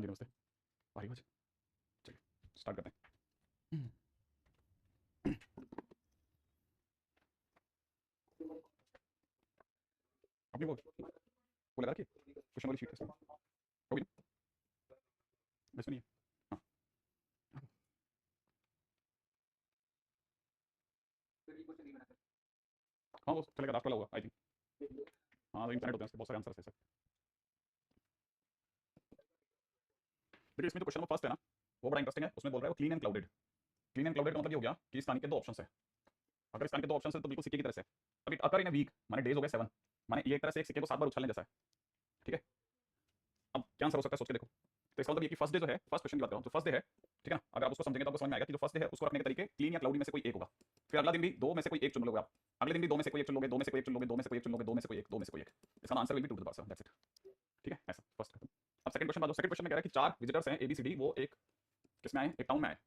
हाँ जी नमस्ते। आ रही आवाज? चलिए स्टार्ट करते हैं। अपनी वो लगा रखी क्वेश्चन वाली शीट होगी ना? इसमें नहीं है। हाँ हाँ वो चलेगा, लास्ट वाला होगा आई थिंक। हाँ तो इंटरनेट होते हैं उसके बहुत सारे आंसर है। देखिए इसमें जो क्वेश्चन नंबर फर्स्ट है ना, वो बड़ा इंटरेस्टिंग है। उसमें बोल रहा है clean and clouded. Clean and clouded का मतलब ये हो गया कि इस कहानी के दो ऑप्शन है। अगर इस कहानी के दो ऑप्शन है तो बिल्कुल सिक्के की तरह से। अब it occur in a week, माने डेज हो गए 7, माने ये एक तरह से एक सिक्के को 7 बार उछालने जैसा है। ठीक है, अब क्या आंसर हो सकता है सोच के देखो। तो इसका मतलब ये कि फर्स्ट डे जो है, फर्स्ट क्वेश्चन की बात कर रहा हूँ, तो फर्स्ट डे है, ठीक है ना, अगर आप उसको समझेंगे तो आपको समझ में आएगा कि जो फर्स्ट डे है उसको रखने के तरीके क्लीन या क्लाउडी में से कोई एक होगा। फिर अगला दिन भी दो में से कोई एक चुन लोगे आप, अगले दिन भी दो में से कोई एक चुन लोगे, दो में से कोई एक चुन लोगे, दो में से कोई एक चुन लोगे, दो में से कोई एक, दो में से कोई एक। इसका answer will be 2 to the power 7, that's it. ठीक है, ऐसा फर्स्ट। अब सेकंड क्वेश्चन बात, सेकंड क्वेश्चन में कह रहा है कि 4 विजिटर्स हैं ABCD, वो एक किसमें आए, एक टाउन में आए,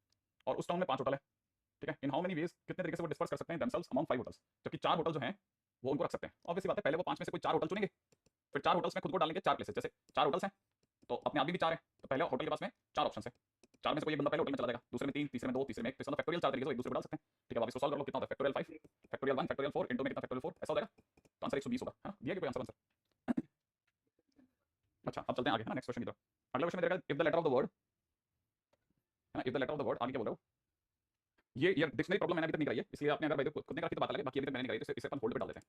और उस टाउन में 5 होटल है। ठीक है, इन हाउ मेनी वेज, कितने तरीके से वो डिस्पर्स कर सकते हैं देमसेल्व्स अमंग 5 होटल्स, जबकि 4 होटल जो हैं वो उनको रख सकते हैं। ऑब्वियसली बात है, पहले वो 5 में से कोई 4 होटल चुनेंगे, फिर 4 होटल्स में खुद को डालेंगे 4 प्लेसेस। जैसे 4 होटल्स हैं तो अपने आदमी भी 4 है, तो पहले होटल के पास में 4 ऑप्शन है, 4 में से कोई एक बंदा पहले होटल में चला जाएगा, दूसरे में 3, तीसरे में 2, तीसरे में 1, तो फैक्टोरियल 4 तरीके से एक दूसरे को डाल सकते हैं। ठीक है, आप इसको सॉल्व कर लो, कितना होता है फैक्टोरियल 5, फैक्टोरियल 1, फैक्टोरियल 4 इनटू में कितना फैक्टोरियल 4, ऐसा हो जाएगा। तो आंसर 120 होगा। है ना, दिया कि कोई आंसर अच्छा अब चलते हैं आगे, है ना, नेक्स्ट क्वेश्चन की तरफ। अगला क्वेश्चन में देगा if the letter of the word, है ना, if the letter of the word, आगे क्या बोल रहा हूँ, ये डिक्शनरी प्रॉब्लम मैंने अभी तक नहीं कराई है, इसलिए आपने अगर भाई खुद ने करा तो बात अलग है, बाकी अभी तक मैंने नहीं कराई, तो इसे अपन होल्ड पे डाल देते हैं,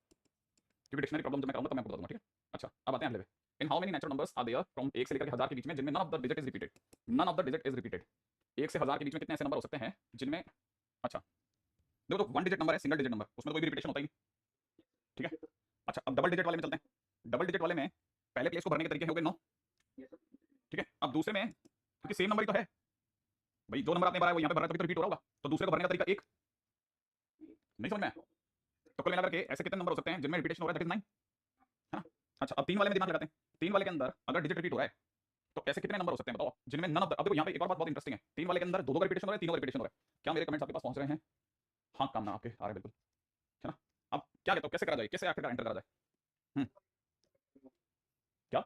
क्योंकि डिक्शनरी प्रॉब्लम जब मैं कराऊंगा तो मैं आपको बता दूंगा। ठीक है, अच्छा अब आते हैं अगले पे। In how many natural numbers are there from 1 से लेकर 1000 के बीच में जिनमें none of the digit is repeated, none of the digit is repeated. 1 से 1000 के बीच में कितने ऐसे नंबर हो सकते हैं जिनमें, अच्छा देखो तो 1 डिजिट नंबर है, सिंगल डिजिट नंबर, उसमें तो कोई भी रिपीटेशन होता ही नहीं। ठीक है, अच्छा अब डबल डिजिट वाले में चलते हैं। डबल डिजिट वाले में पहले प्लेस को भरने के तरीके हो गए 9। ठीक है, अब दूसरे में क्योंकि सेम नंबर ही तो है भाई, जो नंबर आपने भरा है वो यहाँ पे भरा है तभी तो रिपीट हो रहा होगा, तो दूसरे को भरने का तरीका एक नहीं समझ में आया। तो कुल मिलाकर के ऐसे कितने नंबर हो सकते हैं जिनमें रिपीटेशन हो रहा है, दैट इज 9, है ना। अच्छा अब 3 वाले में दिमाग लगाते हैं, 3 वाले के अंदर अगर डिजिट रिपीट हो रहा है तो ऐसे कितने नंबर हो सकते हैं बताओ जिनमें नन ऑफ द, अब देखो यहाँ पे एक और बात बहुत इंटरेस्टिंग है, 3 वाले के अंदर 2 का रिपीटेशन हो रहा है, 3 का रिपीटेशन हो रहा है। क्या मेरे कमेंट्स आपके पास पहुंच रहे हैं? हाँ काम ना आपके आ रहे हैं बिल्कुल, है ना। अब क्या कहते हो कैसे करा जाए, कैसे आखिरकार एंटर करा जाए? हम्म, क्या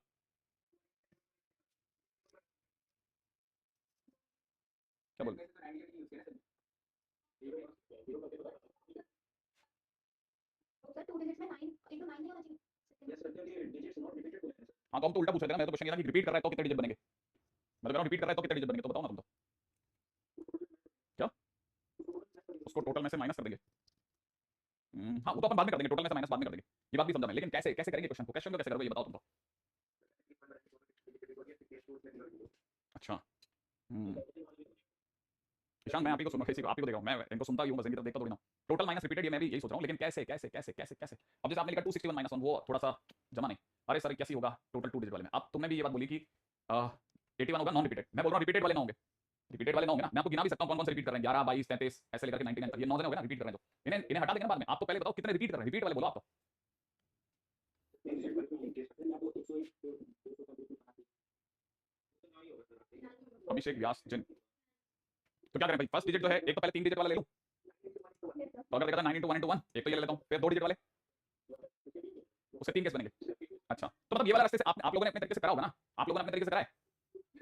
क्या बोल, हाँ तो हम तो उल्टा पूछ रहे थे ना, मैं तो क्वेश्चन ये था कि रिपीट कर रहा है तो कितने डिजिट बनेंगे, मैं तो कह रहा हूँ रिपीट कर रहा है तो कितने डिजिट बनेंगे, तो बताओ ना तुम तो। क्या उसको टोटल में से माइनस कर देंगे? हाँ वो तो अपन बाद में कर देंगे, टोटल में से माइनस बाद में कर देंगे, ये बात भी समझा मैं, लेकिन कैसे कैसे करेंगे क्वेश्चन को, क्वेश्चन को कैसे करोगे ये बताओ तुम तो। अच्छा ईशान मैं आप ही को सुन किसी को आप ही को देख रहा हूँ, मैं इनको सुनता ही हूँ बस, इनकी तरफ देखता थोड़ी ना। टोटल माइनस रिपीटेड ये मैं भी यही सोच रहा हूँ, लेकिन कैसे कैसे कैसे कैसे कैसे। अब जैसे आपने लिखा 261 माइनस 1, वो थोड़ा सा जमा नहीं, अरे सर कैसे होगा टोटल 2 डिजिट वाले में। अब तुमने भी ये बात बोली कि 81 होगा नॉन रिपीटेड, मैं बोल रहा हूँ रिपीटेड वाले ना होंगे, रिपीटेड वाले ना होंगे ना, मैं आपको गिना भी सकता हूँ कौन कौन से रिपीट कर रहे हैं, 11, 22, 33 ऐसे लेकर के 99 तक, ये 9 जने हो गए ना रिपीट कर रहे हैं, तो इन्हें इन्हें हटा देंगे ना बाद में। आप तो पहले बताओ कितने रिपीट कर रहे हैं, रिपीट वाले बोलो आप तो। अभिषेक व्यास जिन, तो क्या करें भाई, फर्स्ट डिजिट जो है एक तो पहले 3 डिजिट वाला ले लूं, तो अगर देखा 9 × 1 × 1, एक तो ये ले लेता हूँ, फिर 2 डिजिट वाले, उससे 3 केस बनेंगे। अच्छा तो मतलब ये वाला रास्ते से आप लोगों ने अपने तरीके से करा होगा ना, आप लोगों ने अपने तरीके से करा है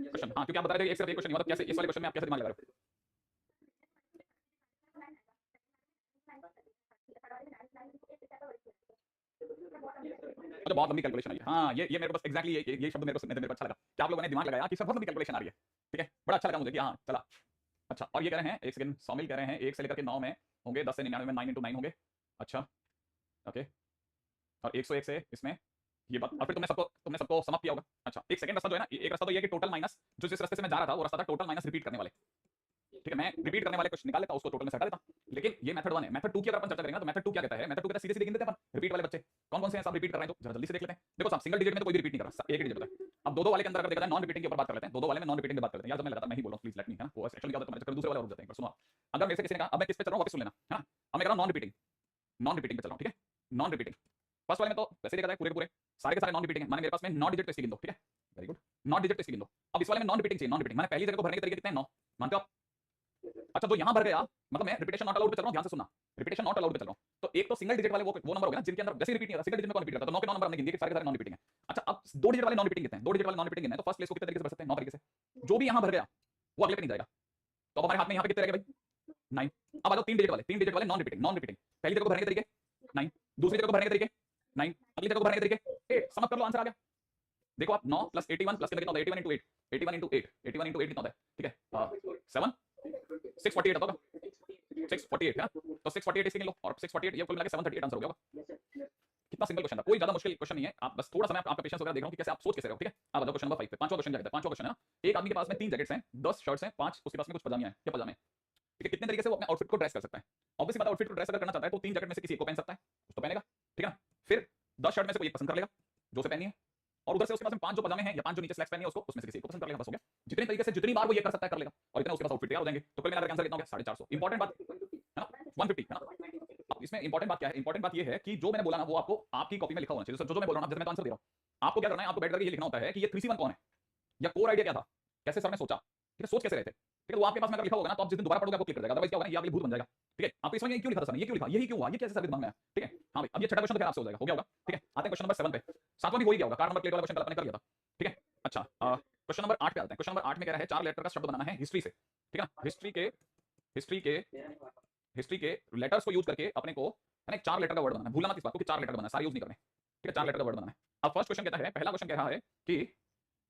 क्वेश्चन। हाँ क्योंकि आप बता रहे थे एक सिर्फ एक क्वेश्चन, मतलब कैसे इस वाले क्वेश्चन में आप कैसे दिमाग लगा रहे हो। तो बहुत लंबी कैलकुलेशन आई है, हाँ ये मेरे को बस एक्जैक्टली ये शब्द मेरे को अच्छा लगा कि आप लोगों ने दिमाग लगाया कि सब बहुत लंबी कैलकुलेशन आ रही है। ठीक है, बड़ा अच्छा लगा मुझे कि हाँ चला। अच्छा और ये कह रहे हैं, एक सेकंड, शामिल कह रहे हैं 1 से लेकर के 9 में होंगे, 10 से 99 में 9 × 9 होंगे। अच्छा ओके, और 101 से इसमें ये बात, और फिर तुमने सबको समाप्त किया होगा। अच्छा एक सेकंड रास्ता जो है ना, एक रास्ता तो ये है कि टोटल माइनस, जो जिस रास्ते से मैं जा रहा था वो रास्ता था टोटल माइनस रिपीट करने वाले। ठीक है, मैं रिपीट करने वाले क्वेश्चन निकाल लेता, उसको टोटल में से हटा देता, लेकिन ये मेथड 1 है। मेथड 2 की अगर अपन चर्चा करेंगे तो मेथड 2 क्या कहता है, मेथड 2 कहता है सीधे सीधे गिन देते हैं अपन रिपीट वाले बच्चे कौन कौन से हैं, सब रिपीट कर रहे हैं, तो जरा जल्दी से देख लेते हैं। देखो साहब सिंगल डिजिट में तो कोई भी रिपीट नहीं कर रहा, एक ही डिजिट होता है। अब दो वाले के अंदर अगर देखा जाए नॉन रिपीटिंग के ऊपर बात कर लेते हैं, दो वाले में नॉन रिपीटिंग की बात करते हैं यार, जब मैं लगातार मैं ही बोल रहा हूं, प्लीज लेट मी, है ना, वो एक्चुअली क्या होता है तुम्हारे चक्कर में दूसरे वाले रुक जाते हैं। सुनो अगर मेरे से किसी ने कहा, अब मैं किस पे चल रहा हूं वापस सुन लेना, है ना, अब मैं कह रहा हूं नॉन रिपीटिंग, नॉन रिपीटिंग पे चल रहा हूं। ठीक है, नॉन रिपीटिंग फर्स्ट वाले में तो वैसे देखा जाए पूरे पूरे सारे के सारे नॉन रिपीटिंग है, माने मेरे पास में नॉन डिजिट तो इसकी गिन दो। ठीक है वेरी गुड, नॉन डिजिट तो इसकी गिन दो। अब इस वाले में नॉन रिपीटिंग चाहिए, नॉन रिपीटिंग माने पहली जगह को भरने के तरीके कितने हैं, 9 मानते हो आप। अच्छा तो यहां भर गया मतलब मैं रिपीटेशन नॉट अलाउड पे चल रहा हूं, ध्यान से सुनना, रिपीटेशन नॉट अलाउड पे चल रहा हूं। तो एक तो सिंगल डिजिट वाले वो नंबर हो गया ना जिनके अंदर वैसे रिपीट नहीं होता, सिंगल डिजिट में कौन रिपीट करता है? तो 9 के 9 नंबर हमने गिन दिए कि सारे के सारे नॉन रिपीटिंग है। अच्छा अब 2 डिजिट वाले नॉन रिपीटिंग गिनते हैं, 2 डिजिट वाले नॉन रिपीटिंग गिनते हैं, तो फर्स्ट प्लेस को कितने तरीके से भर सकते हैं? 9 तरीके से। जो भी यहां भर गया वो अगले पे नहीं जाएगा। तो अब हमारे हाथ में यहां पे कितने रह गए भाई? 9। अब आ जाओ 3 डिजिट वाले नॉन रिपीटिंग, नॉन रिपीटिंग। पहली जगह को भरने के तरीके 9, दूसरी जगह को भरने के तरीके 9, अगली जगह को भरने के तरीके 8। समझ कर लो, आंसर आ गया। देखो आप 9 + 81 प्लस कितना होता है? 81 * 8, 81 * 8, 81 * 8 कितना होता है? ठीक है 7 648 होता होगा, 648 है ना? तो 648 इसके गिन लो और 648 ये कुल मिला के 738 आंसर हो गया होगा। कितना सिंपल क्वेश्चन था, कोई ज्यादा मुश्किल क्वेश्चन नहीं है। आप बस थोड़ा सा मैं आपका पेशेंस वगैरह देख रहा हूं कि कैसे आप सोच कैसे रहे हो। ठीक है अब आ जाओ क्वेश्चन नंबर 5 पे। पांचवा क्वेश्चन क्या कहता है? पांचवा क्वेश्चन है ना, एक आदमी के पास में 3 जैकेट्स हैं, 10 शर्ट्स हैं, 5 उसके पास में कुछ पजामे हैं या पजामे हैं। ठीक है कितने तरीके से वो अपने आउटफिट को ड्रेस कर सकता है? ऑब्वियसली बात है, आउटफिट को ड्रेस अगर करना चाहता है तो 3 जैकेट में से किसी एक को पहन सकता है, उसको पहनेगा। ठीक है ना? फिर 10 शर्ट में से कोई एक पसंद कर लेगा जो उसे पहननी है, और उधर से उसके पास में 5 जो पजामे हैं या 5 जो नीचे स्लैक्स पहनी है उसको उसमें से किसी एक को पसंद कर लेगा, बस हो गया। जितने तरीके से जितनी बार वो ये कर सकता है कर लेगा और इतने उसके पास आउटफिट तैयार हो जाएंगे। तो कुल मिलाकर आंसर कितना हो गया? 450। इंपॉर्टेंट बात है ना, 150 है ना। अब इसमें इंपॉर्टेंट बात क्या है? इंपॉर्टेंट बात ये है कि जो मैंने बोला ना वो आपको आपकी कॉपी में लिखा होना चाहिए। जो जो मैं बोल रहा हूं, जैसे मैं तो आंसर दे रहा हूं, आपको क्या करना है? आपको बैठ करके ये लिखना होता है कि ये 3C1 कौन है या कोर आइडिया क्या था, कैसे सर ने सोचा, ठीक है, सोच कैसे रहे थे। ठीक है वो आपके पास में अगर लिखा होगा ना तो आप जिस दिन दोबारा पढ़ोगे आपको क्लिक कर जाएगा, अदरवाइज क्या होगा ना, ये आपके लिए भूत बन जाएगा। ठीक है आपको इसमें क्यों लिखा था सर ने, ये क्यों लिखा, यही क्यों हुआ, ये कैसे सर दिमाग में आया। ठीक है हां भाई अब ये छठा क्वेश्चन तो खैर आपसे हो जाएगा, हो गया होगा। ठीक है आते हैं क्वेश्चन नंबर 7 पे। सातवां भी हो ही गया होगा, कार्ड नंबर प्लेट वाला क्वेश्चन कल अपने कर लिया था। ठीक है अच्छा क्वेश्चन नंबर 8 पे आते हैं। क्वेश्चन नंबर 8 में कह रहा है 4 लेटर का शब्द बनाना है हिस्ट्री से। ठीक है ना, हिस्ट्री के लेटर्स को यूज करके अपने को है ना 4 लेटर का वर्ड बनाना है। भूलना मत इस बात को कि 4 लेटर का बनाना है, सारे यूज नहीं करने। ठीक है 4 लेटर का वर्ड बनाना है। अब फर्स्ट क्वेश्चन कहता है, पहला क्वेश्चन कह रहा है कि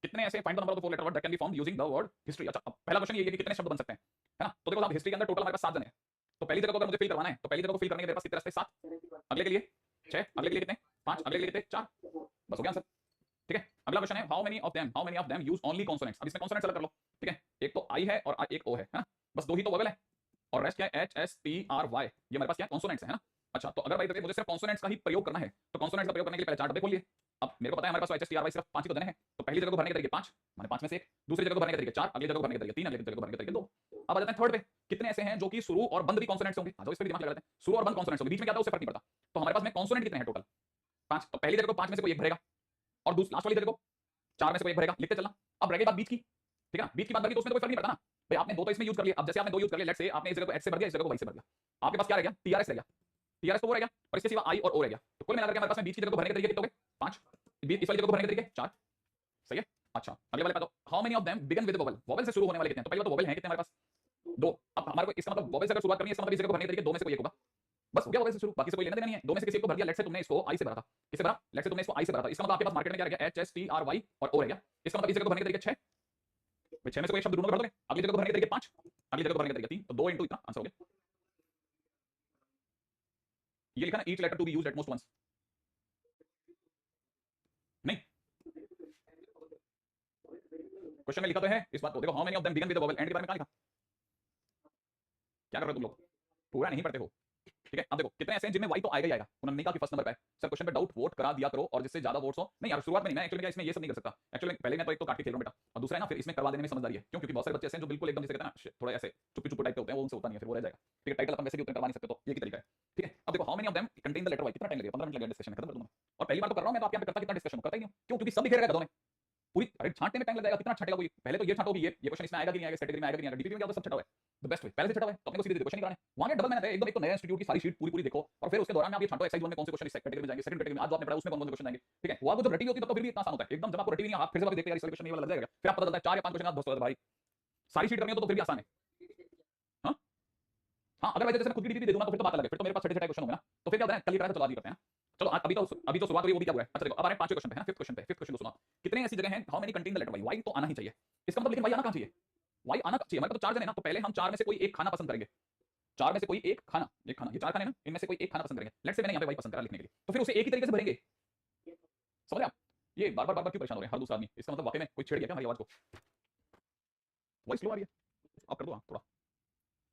कितने ऐसे find the number of the 4 letter word that can be formed using the word history. अच्छा अब पहला क्वेश्चन ये है कि कितने शब्द बन सकते हैं, है ना। तो देखो आप हिस्ट्री के अंदर टोटल हमारे पास 7 जन है, तो पहली जगह को अगर मुझे फिल करवाना है तो पहली जगह को फिल करने के मेरे पास कितने रास्ते? 7, अगले के लिए 6, अगले के लिए कितने? 5, अगले के लिए कितने? 4, बस हो गया आंसर। ठीक है अगला क्वेश्चन है how many of them use only consonants. अब इसमें कॉन्सोनेंट्स अलग कर लो। ठीक है एक तो आई है और एक ओ है ना, बस दो ही तो वोवेल है और रेस्ट क्या है? H S T R Y, ये हमारे पास क्या कॉन्सोनेंट्स है ना। अच्छा तो अगर भाई मुझे सिर्फ कॉन्सोनेंट्स का ही प्रयोग करना है तो कॉन्सोनेंट्स का प्रयोग करने के लिए पहले 4 डब्बे खोलिए। अब मेरे को पता है हमारे पास H S T R Y सिर्फ 5 ही तो देने हैं, तो पहली जगह को भरने के तरीके 5 माने 5 में से 1, दूसरी जगह को भरने के तरीके 4, अगली जगह को भरने के तरीके 3, अगली जगह को भरने के तरीके 2। अब आ जाते हैं थर्ड पे, कितने ऐसे हैं जो कि शुरू और बंद भी कॉन्सोनेंट्स होंगे। आ जाओ इस पे भी दिमाग लगा लेते हैं, शुरू और बंद कॉन्सोनेंट्स होंगे, बीच में क्या था उससे फर्क नहीं पड़ता। तो हमारे पास में कॉन्सोनेंट कितने हैं टोटल? 5। तो पहली जगह को 5 में से कोई एक भरेगा और दूसरी लास्ट वाली जगह को 4 में से कोई एक भरेगा, लिखते चलना। अब रह गई बात बीच की, ठीक है ना, बीच की बात भर गई तो उसमें तो कोई फर्क नहीं पड़ता ना भाई, आपने दो तो इसमें यूज कर लिया। अब जैसे आपने दो यूज कर लिया, लेट्स से आपने इस जगह को एच से भर दिया, इस जगह को वाई से भर दिया, आपके पास क्या रह गया? टीआरएस रह गया, टीआरएस तो वो रह गया और इसके सिवा आई और ओ रह गया। तो कुल मिलाकर हमारे पास में बीच की जगह को भरने के तरीके कितने हो गए? 5, बीच इस वाली जगह को भरने के तरीके 4, सही है। अच्छा अगले वाले पे दो, how many of them begin with vowel, vowel से शुरू होने वाले कितने हैं? तो पहले तो वोवेल है कितने हमारे पास? 2। अब हमारे को इसका मतलब वोवेल से अगर शुरुआत करनी है इसका मतलब इस जगह को भरने के तरीके 2 में से कोई एक होगा, बस हो गया वोवेल से शुरू, बाकी से कोई लेना देना नहीं है। 2 में से किसी एक को भर दिया, लेट्स से तुमने इसको आई से भरा था, किसे भरा? लेट्स से तुमने इसको आई से भरा था, इसका मतलब आपके पास मार्केट में क्या रह गया? H S T R Y और ओ रह गया। इसका मतलब इस जगह को भरने के तरीके 6, भाई 6 में से कोई एक शब्द ढूंढोगे भर दोगे, अगली जगह को भरने के तरीके 5, अगली जगह को भरने के तरीके 3, तो 2 इतना आंसर हो गया। ये लिखा ना each letter to be used at most once, नहीं क्वेश्चन में लिखा तो है इस बात को, देखो how many of them begin with the vowel, end के बारे में कहां लिखा? क्या कर रहे हो तुम लोग, पूरा नहीं पढ़ते हो। ठीक है अब देखो कितने ऐसे हैं जिनमें वाई तो आएगा ही आएगा। उन्होंने नहीं कहा कि फर्स्ट नंबर पे है सर, क्वेश्चन पे डाउट वोट करा दिया करो और जिससे ज्यादा वोट्स हो। नहीं यार शुरुआत में नहीं, मैं एक्चुअली इसमें ये सब नहीं कर सकता। एक्चुअली पहले मैं तो एक तो काट के खेल रहा हूं बेटा, और दूसरा है ना फिर इसमें करवा देने में समझदारी है। क्यों? क्योंकि बहुत सारे बच्चे ऐसे हैं जो बिल्कुल एकदम जैसे कहते हैं ना थोड़ा ऐसे चुप्पी चुप्पू टाइप के होते हैं, वो उनसे होता नहीं है, फिर वो रह जाएगा। ठीक है टाइटल अपन वैसे भी उतना करवा नहीं सकते, तो ये की तरीका है। ठीक है अब देखो how many of them contain the letter Y, कितना टाइम लगेगा? 15 मिनट लगेगा डिस्कशन खत्म कर दूंगा। और पहली बार तो कर रहा हूं मैं, तो आप यहां पे करता कितना डिस्कशन करता ही नहीं। क्यों? क्योंकि सब दिख रहेगा गधों में, पूरी अरे छांटने में टाइम लग जाएगा। कितना छाटेगा कोई? पहले तो ये छाटो कि ये क्वेश्चन इसमें आएगा कि नहीं आएगा, कैटेगरी में आएगा कि नहीं आएगा, डीपीपी में क्या होता है सब छटा हुआ है। द बेस्ट वे पहले से छटा हुआ है, तो अपने को सीधे क्वेश्चन नहीं कराने, वहां डबल मेहनत है एकदम। एक तो नया इंस्टीट्यूट की सारी शीट पूरी देखो और फिर उसके दौरान में आप ये छाटो एक्सरसाइज 1 में कौन से क्वेश्चन इस कैटेगरी में जाएंगे, सेकंड कैटेगरी में आज जो आपने पढ़ा उसमें कौन कौन से क्वेश्चन आएंगे। ठीक है वो आपको जब रटी होती है तब तो फिर भी इतना आसान होता है एकदम। जब आपको रटी नहीं है आप फिर से देखते हैं यार इस क्वेश्चन ये वाला लग जाएगा, फिर आप पता चलता है 4 या 5 क्वेश्चन आप दोस्तों भाई सारी शीट करनी हो तो फिर भी आसान है। हां हां अगर मैं जैसे खुद की डीपीपी दे दूंगा तो फिर तो बात अलग है, फिर तो मेरे पास छठे क्वेश्चन होंगे ना, तो फिर क्या होता है कल ही ट्राई तो चला दी करते हैं। चलो अभी तो शुरुआत हुई, वो भी क्या हुआ है। अच्छा देखो अब आ रहे हैं 5वें क्वेश्चन पे, है ना, 5th क्वेश्चन पे। 5th क्वेश्चन को सुनो, कितने ऐसी जगह हैं how many contain the letter Y, Y तो आना ही चाहिए। इसका मतलब लेकिन वाई आना कहां चाहिए? वाई आना चाहिए हमारे पास तो 4 जन है ना, तो पहले हम 4 में से कोई एक खाना पसंद करेंगे, 4 में से कोई एक खाना, एक खाना, ये 4 खाने ना, इनमें से कोई एक खाना पसंद करेंगे। लेट्स से मैंने यहां पे वाई पसंद करा लिखने के लिए, तो फिर उसे एक ही तरीके से भरेंगे। समझ आप ये बार बार क्यों परेशान हो रहे हैं हर दूसरा आदमी? इसका मतलब वाकई में कोई छेड़ गया क्या हमारी आवाज को? वॉइस स्लो आ रही है, आप कर दो थोड़ा,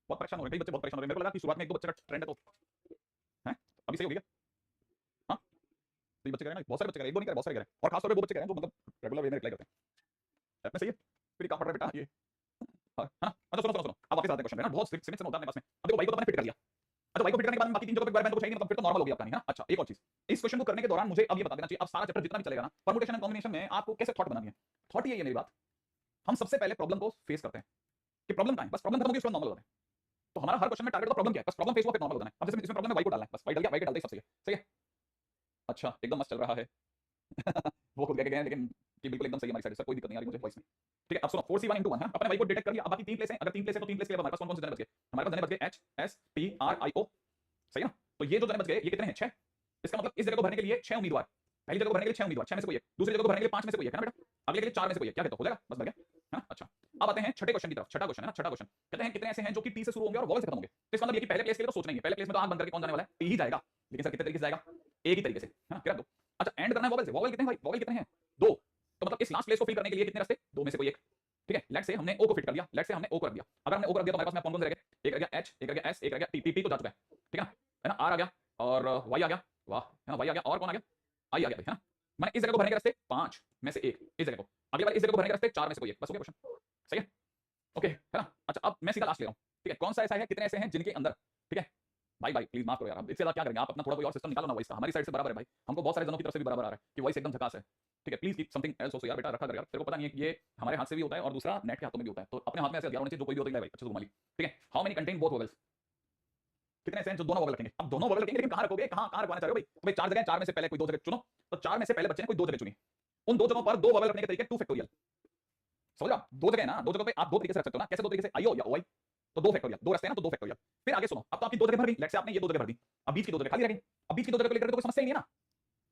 बहुत परेशान हो रहे हैं कई बच्चे, बहुत परेशान हो रहे हैं। मेरे को लगा कि शुरुआत में एक दो बच्चे का ट्रेंड है तो हैं, अभी सही हो गया। हां तो ये बच्चे कह रहे हैं ना, बहुत सारे बच्चे कह रहे हैं, एक दो नहीं कह रहे, बहुत सारे कह रहे हैं, और खास तौर पे वो बच्चे कह रहे हैं जो मतलब रेगुलर वे में रिप्लाई करते हैं। ऐप में सही है, फिर कहां पढ़ रहा है बेटा ये? हां हां अच्छा सुनो अब वापस आते हैं क्वेश्चन पे ना, बहुत सीमित समय होता है अपने पास में। अब देखो वाई को तो मैंने फिट कर लिया। अच्छा वाई को फिट करने के बाद बाकी 3 जगह पे बार में तो कुछ है नहीं, मतलब फिर तो नॉर्मल हो गया आपका, नहीं है ना। अच्छा एक और चीज, इस क्वेश्चन को करने के दौरान मुझे अब ये बता देना चाहिए, अब सारा चैप्टर जितना भी चलेगा ना परमुटेशन एंड कॉम्बिनेशन में आपको कैसे थॉट बनानी है। थॉट ये है मेरी बात, हम सबसे पहले प्रॉब्लम को फेस करते हैं कि प्रॉब्लम कहां है, बस प्रॉब्लम खत्म हो गई उसके बाद नॉर्मल होते हैं। तो हमारा हर क्वेश्चन में टारगेट का प्रॉब्लम क्या है, बस प्रॉब्लम फेस हुआ फिर नॉर्मल होता है। अब जैसे इसमें प्रॉब्लम है, वाई को डालना है, बस वाई डाल दिया, वाई के डालते ही सब सही है। अच्छा एकदम मस्त चल रहा है। वो खुद कह के गए हैं लेकिन कि बिल्कुल एकदम सही है हमारी साइड से, कोई दिक्कत नहीं आ रही मुझे वॉइस में। ठीक है, अब सुनो 4C1 × 1 है, अपने वाई को डिटेक्ट कर लिया। अब बाकी 3 प्लेस हैं, अगर 3 प्लेस है तो 3 प्लेस के लिए हमारे पास कौन-कौन से जने बच गए? हमारे पास जने बच गए H S T R I O, सही है ना? तो ये जो जने बच गए ये कितने हैं? 6। इसका मतलब इस जगह को भरने के लिए 6 उम्मीदवार, पहली जगह को भरने के लिए 6 उम्मीदवार, 6 में से कोई एक, दूसरी जगह को भरने के लिए 5 में से कोई एक, है ना बेटा? अगले के लिए 4 में से कोई एक, क्या कहते हो, हो जाएगा? बस भर गया, है ना? अच्छा, अब आते हैं छठे क्वेश्चन की तरफ। छठा क्वेश्चन है ना, छठा क्वेश्चन कहते हैं कितने ऐसे हैं जो कि टी से शुरू होंगे और वॉवल से खत्म होंगे। तो इसका मतलब ये कि पहले प्लेस के लिए तो सोचना ही है, पहले प्लेस में तो आंख बंद करके कौन जाने वाला है? टी ही जाएगा। लेकिन सर कितने तरीके से जाएगा? एक ही तरीके से, है ना? कह दो। अच्छा एंड करना है वॉवल से, वॉवल कितने हैं भाई? वॉवल कितने हैं? 2। तो मतलब इस लास्ट प्लेस को फिल करने के लिए कितने रास्ते? 2 में से कोई एक। ठीक है, लेट्स से हमने ओ को फिट कर लिया, लेट्स से हमने ओ को रख दिया। अगर हमने ओ को रख दिया तो हमारे पास में कौन-कौन से रह गए? एक रह गया H, एक रह गया S, एक रह गया T। T तो जा चुका है, ठीक है ना? R आ गया और Y आ गया, वाह, है ना? Y आ गया और कौन आ गया? I आ गया भाई, है ना? मैंने इस जगह को भरने के रास्ते 5 में से एक, इस जगह को, अगली बार इस जगह को भरने के रास्ते 4 में से कोई एक, बस हो गया क्वेश्चन, सही है? ओके, है ना? अच्छा अब मैं सीधा लास्ट ले रहा हूँ, ठीक है? कौन सा ऐसा है, कितने ऐसे हैं जिनके अंदर, ठीक है? भाई प्लीज माफ करो यार, अब इससे ज्यादा क्या करेंगे? आप अपना थोड़ा कोई और सिस्टम निकालो ना वॉइस का, हमारी साइड से बराबर है भाई, हमको बहुत सारे जनों की तरफ से भी बराबर आ रहा है कि वॉइस एकदम झकास है। ठीक है, please keep something else also यार, बेटा रखा कर यार, तेरे को पता नहीं है कि ये हमारे हाथ से भी होता है और दूसरा नेट के हाथों में भी होता है, तो अपने हाथ में ऐसे हथियार होने चाहिए जो कोई भी होता है भाई, अच्छे से घुमा ली। ठीक है, how many contain both vowels? कितने ऐसे हैं जो दोनों वोवेल रखेंगे? अब दोनों वोवेल रखेंगे लेकिन कहां रखोगे, कहां कहां रखवाना चाह रहे हो भाई? तो भाई 4 जगह, 4 में से पहले कोई 2 जगह चुनो, तो 4 में से पहले बच्चे ने कोई 2 जगह चुनी, उन 2 जगहों पर 2 वोवेल रखने के तरीके 2 फैक्टोरियल, समझ रहे हो? 2 जगह है ना, 2 जगह पे आप 2 तरीके से रख सकते हो ना, कैसे 2 तरीके से? आईओ या ओआई, तो 2 फैक्टोरियल, 2 रास्ते हैं ना, तो 2 फैक्टोरियल। फिर आगे सुनो, अब तो आपकी 2 जगह भर गई, लेट्स से आपने ये 2 जगह भर दी, अब बीच की 2 जगह खाली रह गई। अब बीच की 2 जगह को लेकर तो कोई समस्या ही नहीं है ना।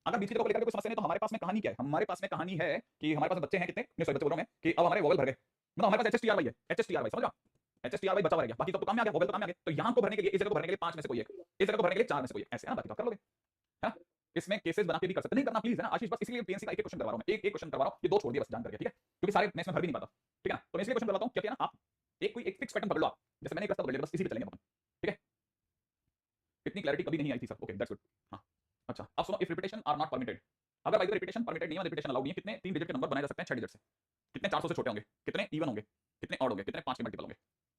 अगर बीच की जगह को लेकर कोई समस्या नहीं तो हमारे पास में कहानी क्या है? हमारे पास में कहानी है कि हमारे पास बच्चे हैं कितने, नहीं सॉरी बच्चे बोल रहा हूं मैं, कि अब हमारे वोवेल भर गए, मतलब हमारे पास HSTRY है, HSTRY समझ रहे हो? HSTRY बचा हुआ रह गया, बाकी सब तो काम में आ गया, वोवेल तो काम में आ गया। तो यहां को भरने के लिए, इस जगह को भरने के लिए 5 में से कोई एक, इस जगह को भरने के लिए 4 में से कोई एक, ऐसे ना बाकी तो कर लोगे, है ना? इसमें केसेस बना के भी कर सकते, नहीं करना प्लीज, है ना आशीष? बस इसलिए पीएनसी का एक क्वेश्चन करवा रहा हूं मैं, एक क्वेश्चन करवा रहा हूं, ये 2 छोड़ दिए बस जान करके, ठीक है? क्योंकि सारे मैं इसमें भर भी नहीं पाता, ठीक है ना? तो मैं इसलिए क्वेश्चन करवाता हूं, क्या किया ना आप, एक कोई एक फिक्स पैटर्न पकड़ लो आप, जैसे मैंने एक रास्ता पकड़ लिया, बस इसी पे चलेंगे अपन, ठीक है? इतनी क्लैरिटी कभी नहीं आई थी सर, ओके दैट्स गुड। हां, अच्छा अब सुनो, if repetition are not permitted, अगर बाय द रिपीटेशन परमिटेड नहीं है, रिपीटेशन अलाउड नहीं है, कितने 3 डिजिट के नंबर बनाए जा सकते हैं 6 डिजिट से? कितने 400 से छोटे होंगे? कितने इवन होंगे? कितने ऑड होंगे? कितने 5 के मल्टीपल होंगे?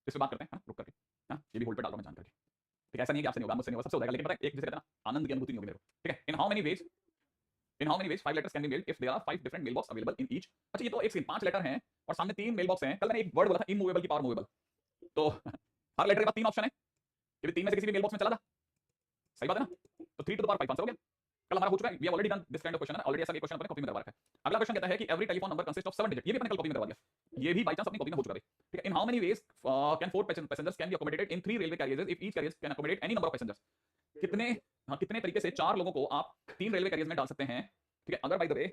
इस पे बात करते हैं, है ना? रुक करके, हां, ये भी होल्ड पे डाल रहा हूं मैं जान करके। ठीक है, ऐसा नहीं है कि आपसे नहीं होगा, मुझसे नहीं होगा, सबसे हो जाएगा, लेकिन पता है एक जिसे कहते हैं ना आनंद की अनुभूति नहीं होगी मेरे को, ठीक है? In how many ways 5 letters can be mailed if there are 5 different mail box available in each. अच्छा ये तो एक सेकंड, 5 लेटर हैं और सामने 3 मेल बॉक्स हैं। कल मैंने एक वर्ड बोला था इमूवेबल की पावर मूवेबल, तो हर लेटर के बाद 3 ऑप्शन है, ये भी 3 में से किसी भी मेल बॉक्स में चला था, सही बात है ना? तो 3 टू द पावर 5 आंसर हो गया। कल हमारा हो चुका है, we have already done this kind of question, already ऐसा एक क्वेश्चन अपने कॉपी में करवा रखा है। अगला क्वेश्चन कहता है कि every telephone number consist of 7 digit, ये भी अपने कल कॉपी में करवा दिया, ये भी बाय चांस अपनी कॉपी में हो चुका है। ठीक है, in how many ways can 4 passengers can be accommodated in 3 railway carriers if each carrier can accommodate any number of passengers? कितने, हाँ कितने तरीके से 4 लोगों को आप 3 रेलवे कैरियर्स में डाल सकते हैं? ठीक है, अगर बाय द वे,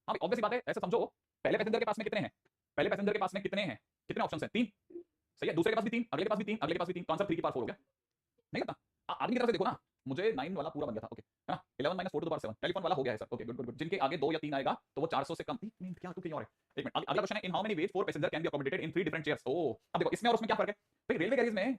हाँ ऑब्वियस सी बात है, ऐसे समझो पहले पैसेंजर के पास में कितने हैं, पहले पैसेंजर के पास में कितने हैं, कितने ऑप्शंस हैं? 3, सही है, दूसरे के पास भी 3, अगले के पास भी 3, अगले के पास भी 3, तो आंसर 3 की पावर 4 हो गया। नहीं करता आदमी की तरफ से देखो ना, मुझे 9 वाला पूरा बन गया था, ओके है ना? 11 - 4 टू द पावर 7 टेलीफोन वाला हो गया है sir, okay good good good. जिनके आगे 2 या 3 आएगा तो वो 400 से कम, एक मिनट क्या तू कहीं और है, एक मिनट। अगला क्वेश्चन है in how many ways 4 passenger can be accommodated in 3 different chairs? ओह अब देखो इसमें और उसमें क्या फर्क है भाई? रेलवे कैरियर्स में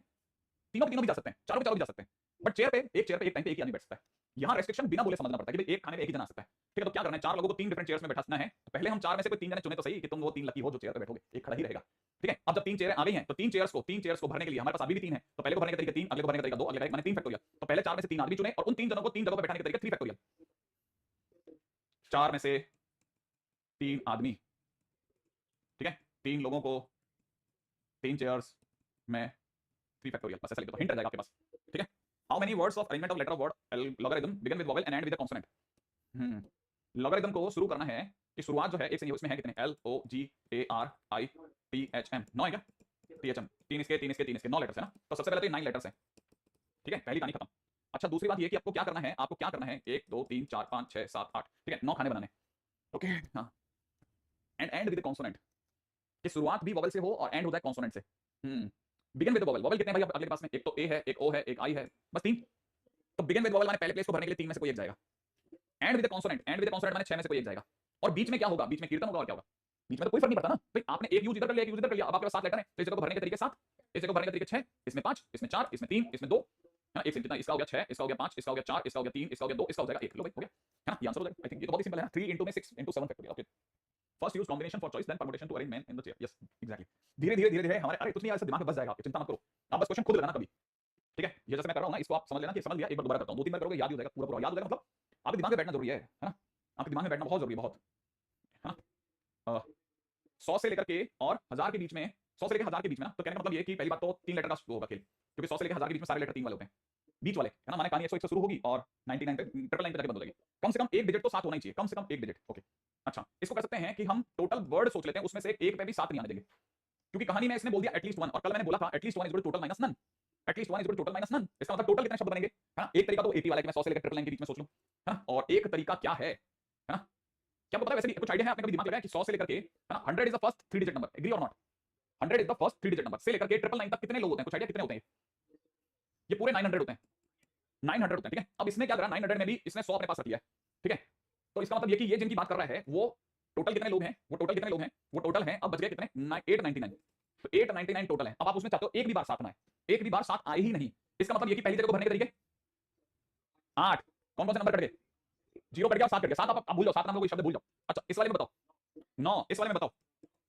तीनों के तीनों भी जा सकते हैं, चारों के चारों भी जा सकते हैं, बट चेयर पे एक टाइम पे एक ही आदमी बैठ सकता है। यहाँ रेस्ट्रिक्शन बिना बोले समझना पड़ता है कि भाई एक खाने में एक ही जना आ सकता है। ठीक है, तो क्या करना है, 4 लोगों को 3 डिफरेंट चेयर्स में बैठाना है, तो पहले हम 4 में से कोई 3 जने चुने तो सही कि तुम वो 3 लकी हो जो चेयर पे बैठोगे, एक खड़ा ही रहेगा। ठीक है, अब जब 3 चेयरें आ गई हैं तो 3 चेयर्स को भरने के लिए हमारे पास अभी भी 3 है, तो पहले को भरने का तरीका 3, अगले को भरने का तरीका 2, अगले का 1 माने 3 फैक्टोरियल। तो पहले 4 में से 3 आदमी चुने और उन 3 जनों को 3 जगहों पे बैठाने का तरीका 3 फैक्टोरियल। 4 में से 3 आदमी, ठीक है, 3 लोगों को 3 चेयर्स में 3 फैक्टोरियल, बस ऐसा लिख दो, हिंट रह जाएगा आपके पास। ठीक है, how many words of arrangement of letter of word logarithm begin with vowel and end with a consonant? Logarithm को शुरू करना है कि शुरुआत जो है एक से, इसमें है कितने? L O G A R I T H M, 9 है क्या? T H M, 3 इसके 9 लेटर्स है ना? तो सबसे पहले तो ये 9 लेटर्स हैं, ठीक है, पहली कहानी खत्म। अच्छा दूसरी बात ये कि आपको क्या करना है, 1 2 3 4 5 6 7 8, ठीक है, 9 खाने बनाने, ओके हाँ। एंड विद कॉन्सोनेंट, कि शुरुआत भी वोवेल से हो और एंड हो जाए कॉन्सोनेंट से। बिगिन विद वोवेल, वोवेल कितने भाई अगले के पास में? एक तो ए है, एक ओ है, एक आई है, बस 3। तो बिगिन विद वोवेल माने पहले प्लेस को भरने के लिए 3 में से कोई एक जाएगा। एंड विद कॉन्सोनेंट माने 6 में से कोई एक जाएगा। और बीच में क्या होगा? बीच में कीर्तन होगा और क्या होगा? बीच में तो कोई फर्क नहीं पड़ता ना भाई, आपने एक यूज इधर कर लिया, एक यूज इधर कर लिया, अब आपके पास 7 लेटर हैं, तो इस जगह को भरने के तरीके 7, इस जगह को भरने के तरीके 6, इसमें 5, इसमें 4, इसमें 3, इसमें 2, है ना? एक से कितना, इसका हो गया 6, इसका हो गया 5, इसका हो गया 4, इसका हो गया 3, इसका हो गया 2, इसका हो जाएगा 1, लो भाई हो गया, है ना? ये आंसर हो जाएगा। आई थिंक ये तो बहुत ही सिंपल है ना, 3 into में 6 into 7 factorial, okay. First use combination for choice then permutation to arrange man in the chair, yes exactly. धीरे-धीरे हमारे, अरे कुछ नहीं ऐसे दिमाग में बस जाएगा, आपके चिंता मत करो, आप बस क्वेश्चन खुद लगाना कभी, ठीक है? ये जैसे मैं कर रहा हूं ना, इसको आप समझ लेना कि समझ लिया, एक बार दोबारा करता हूं, 2-3 बार करोगे याद हो जाएगा, पूरा याद हो जाएगा, मतलब आपके दिमाग में बैठना जरूरी है ना? आपके दिमाग में बैठना बहुत जरूरी है, बहुत, है ना? 100 से लेकर के और 1000 के बीच में 100 से लेकर 1000 के बीच में ना, तो कहने का मतलब ये कि पहली बात तो 3 लेटर का होगा खेल, क्योंकि 100 से लेकर 1000 के बीच में सारे लेटर 3 वाले होते हैं, बीच वाले है ना। माने कहानी 101 से शुरू होगी और 99 पे ट्रिपल लाइन पे जाके बंद हो जाएगी। कम से कम एक डिजिट तो 7 होना ही चाहिए, कम से कम एक डिजिट। ओके, अच्छा इसको कर सकते हैं कि हम टोटल वर्ड सोच लेते हैं, उसमें से एक पे भी 7 नहीं आने देंगे, क्योंकि कहानी में इसने बोल दिया एटलीस्ट 1, और कल मैंने बोला था at least 1 is equal to total minus none, at least 1 is equal to total minus none. इसका मतलब टोटल कितने शब्द बनेंगे, है ना। एक तरीका तो एपी वाला कि मैं 100 से लेकर ट्रिपल लाइन के बीच में सोच लूं, है ना, और एक तरीका क्या है ना, क्या आपको पता है वैसे भी कुछ आइडिया है, आपने कभी दिमाग लगाया कि 100 से लेकर के, है ना, 100 is the first 3 digit number, agree और not. 100 is the first 3 digit number से लेकर के ट्रिपल लाइन तक कितने लोग होते हैं, कुछ आइडिया कितने होते हैं? ये पूरे 900 होते हैं, 900 होते हैं, ठीक है। अब इसने क्या करा, 900 में भी इसने 100 अपने पास रख लिया है, ठीक है। तो इसका मतलब ये कि ये जिनकी बात कर रहा है वो टोटल कितने लोग हैं, वो टोटल कितने लोग हैं, वो टोटल हैं, अब बच गए कितने, 899। तो 899 टोटल है। अब आप उसमें चाहते हो एक भी बार 7 ना आए, एक भी बार 7 आए ही नहीं, इसका मतलब ये कि पहली जगह को भरने के तरीके 8, कौन कौन से नंबर कट गए, 0 कट गया और 7 कट गया। 7 आप भूल जाओ, 7 नाम का कोई शब्द भूल जाओ। अच्छा इस वाले में बताओ 9, इस वाले में बताओ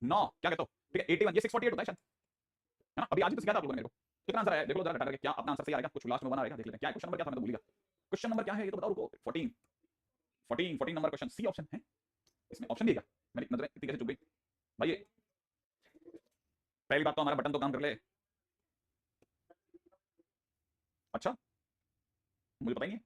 9, क्या कहते हो, ठीक है। 81 ये 648 होता है शायद, है ना। अभी आज ही तो सिखाया था आप लोगों ने मेरे को। कितना आंसर आया देख लो जरा, घटा करके क्या अपना आंसर सही आएगा, कुछ लास्ट में बना रहेगा, देख लेते हैं क्या क्वेश्चन नंबर क्या था, मैं तो भूल गया। क्वेश्चन नंबर क्या है ये तो बताओ, रुको। 14 नंबर क्वेश्चन, सी ऑप्शन है इसमें, ऑप्शन भी है क्या, मेरी नजरें इतनी कैसे चुप गई भाई। ये पहली बात तो हमारा बटन तो काम कर ले। अच्छा मुझे पता ही नहीं है।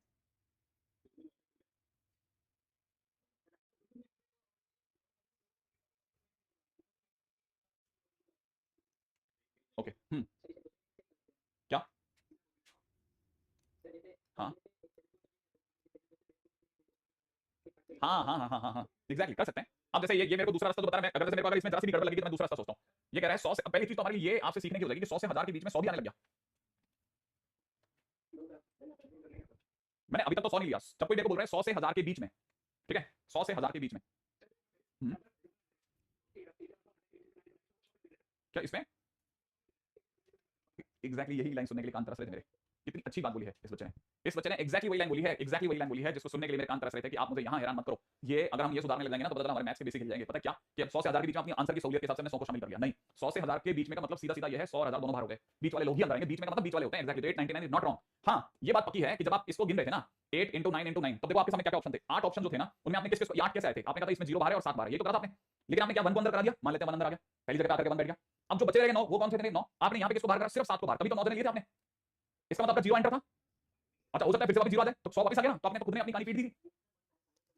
ओके क्या, हाँ हाँ एग्जैक्टली कर सकते हैं। अब जैसे ये मेरे को दूसरा रास्ता तो बता रहा है, अगर जैसे मेरे को अगर इसमें जरा सी भी गड़बड़ लगी तो मैं दूसरा रास्ता सोचता हूँ। ये कह रहा है 100 से, पहली चीज तो हमारी ये आपसे सीखने की हो जाएगी कि 100 से 1000 के बीच में 100 भी आने लग गया। मैंने अभी तक तो 100 नहीं लिया, जब कोई मेरे को बोल रहा है 100 से 1000 के बीच में, ठीक है, 100 से 1000 के बीच में। हम्म, क्या इसमें एग्जैक्टली यही लाइन सुनने के लिए कान तरस रहे थे मेरे। कितनी अच्छी बात बोली है इस बच्चे ने, इस बच्चे ने एग्जैक्टली वही लाइन बोली है, एग्जैक्टली वही लाइन बोली है जिसको सुनने के लिए मेरे कान तरस रहे थे कि आप मुझे यहाँ हैरान मत करो। ये अगर हम ये सुधारने लग जाएंगे ना तो पता चला हमारे मैथ्स के बेसिक हिल जाएंगे। पता क्या कि अब 100 से 1000 के बीच में अपनी आंसर की सहूलियत के हिसाब से हमने 100 को शामिल कर लिया, नहीं 100 से 1000 के बीच में का मतलब सीधा सीधा ये है 100 और 1000 दोनों बाहर हो गए, बीच वाले लोग ही अंदर आएंगे, बीच में का मतलब बीच वाले होते हैं एग्जैक्टली। 899 is not wrong. हाँ ये बात पक्की है कि जब आप इसको गिन रहे थे ना 8 × 9 × 9, तो देखो आपके सामने क्या क्या ऑप्शन थे, 8 ऑप्शन जो थे ना उनमें आपने किस 8 कैसे आए थे, आपने कहा था इसमें 0 बाहर है और 7 बाहर है, ये तो करा था आपने। लेकिन आपने क्या 1 को अंदर करा दिया, मान लेते हैं 1 अंदर आ गया, पहली जगह पे आकर के 1 बैठ गया। अब जो बचे रह गए 9 वो कौन से थे, 9 आपने यहाँ पे किसको बाहर करा, सिर्फ 7 को बाहर, तभी तो 9 दिन लिए थे आपने। इसका मतलब आपका 0 एंटर था। अच्छा हो सकता है फिर से वापस 0 आ जाए तो 100 वापस आ गया ना, तो आपने तो खुद ने अपनी कहानी पीट दी थी।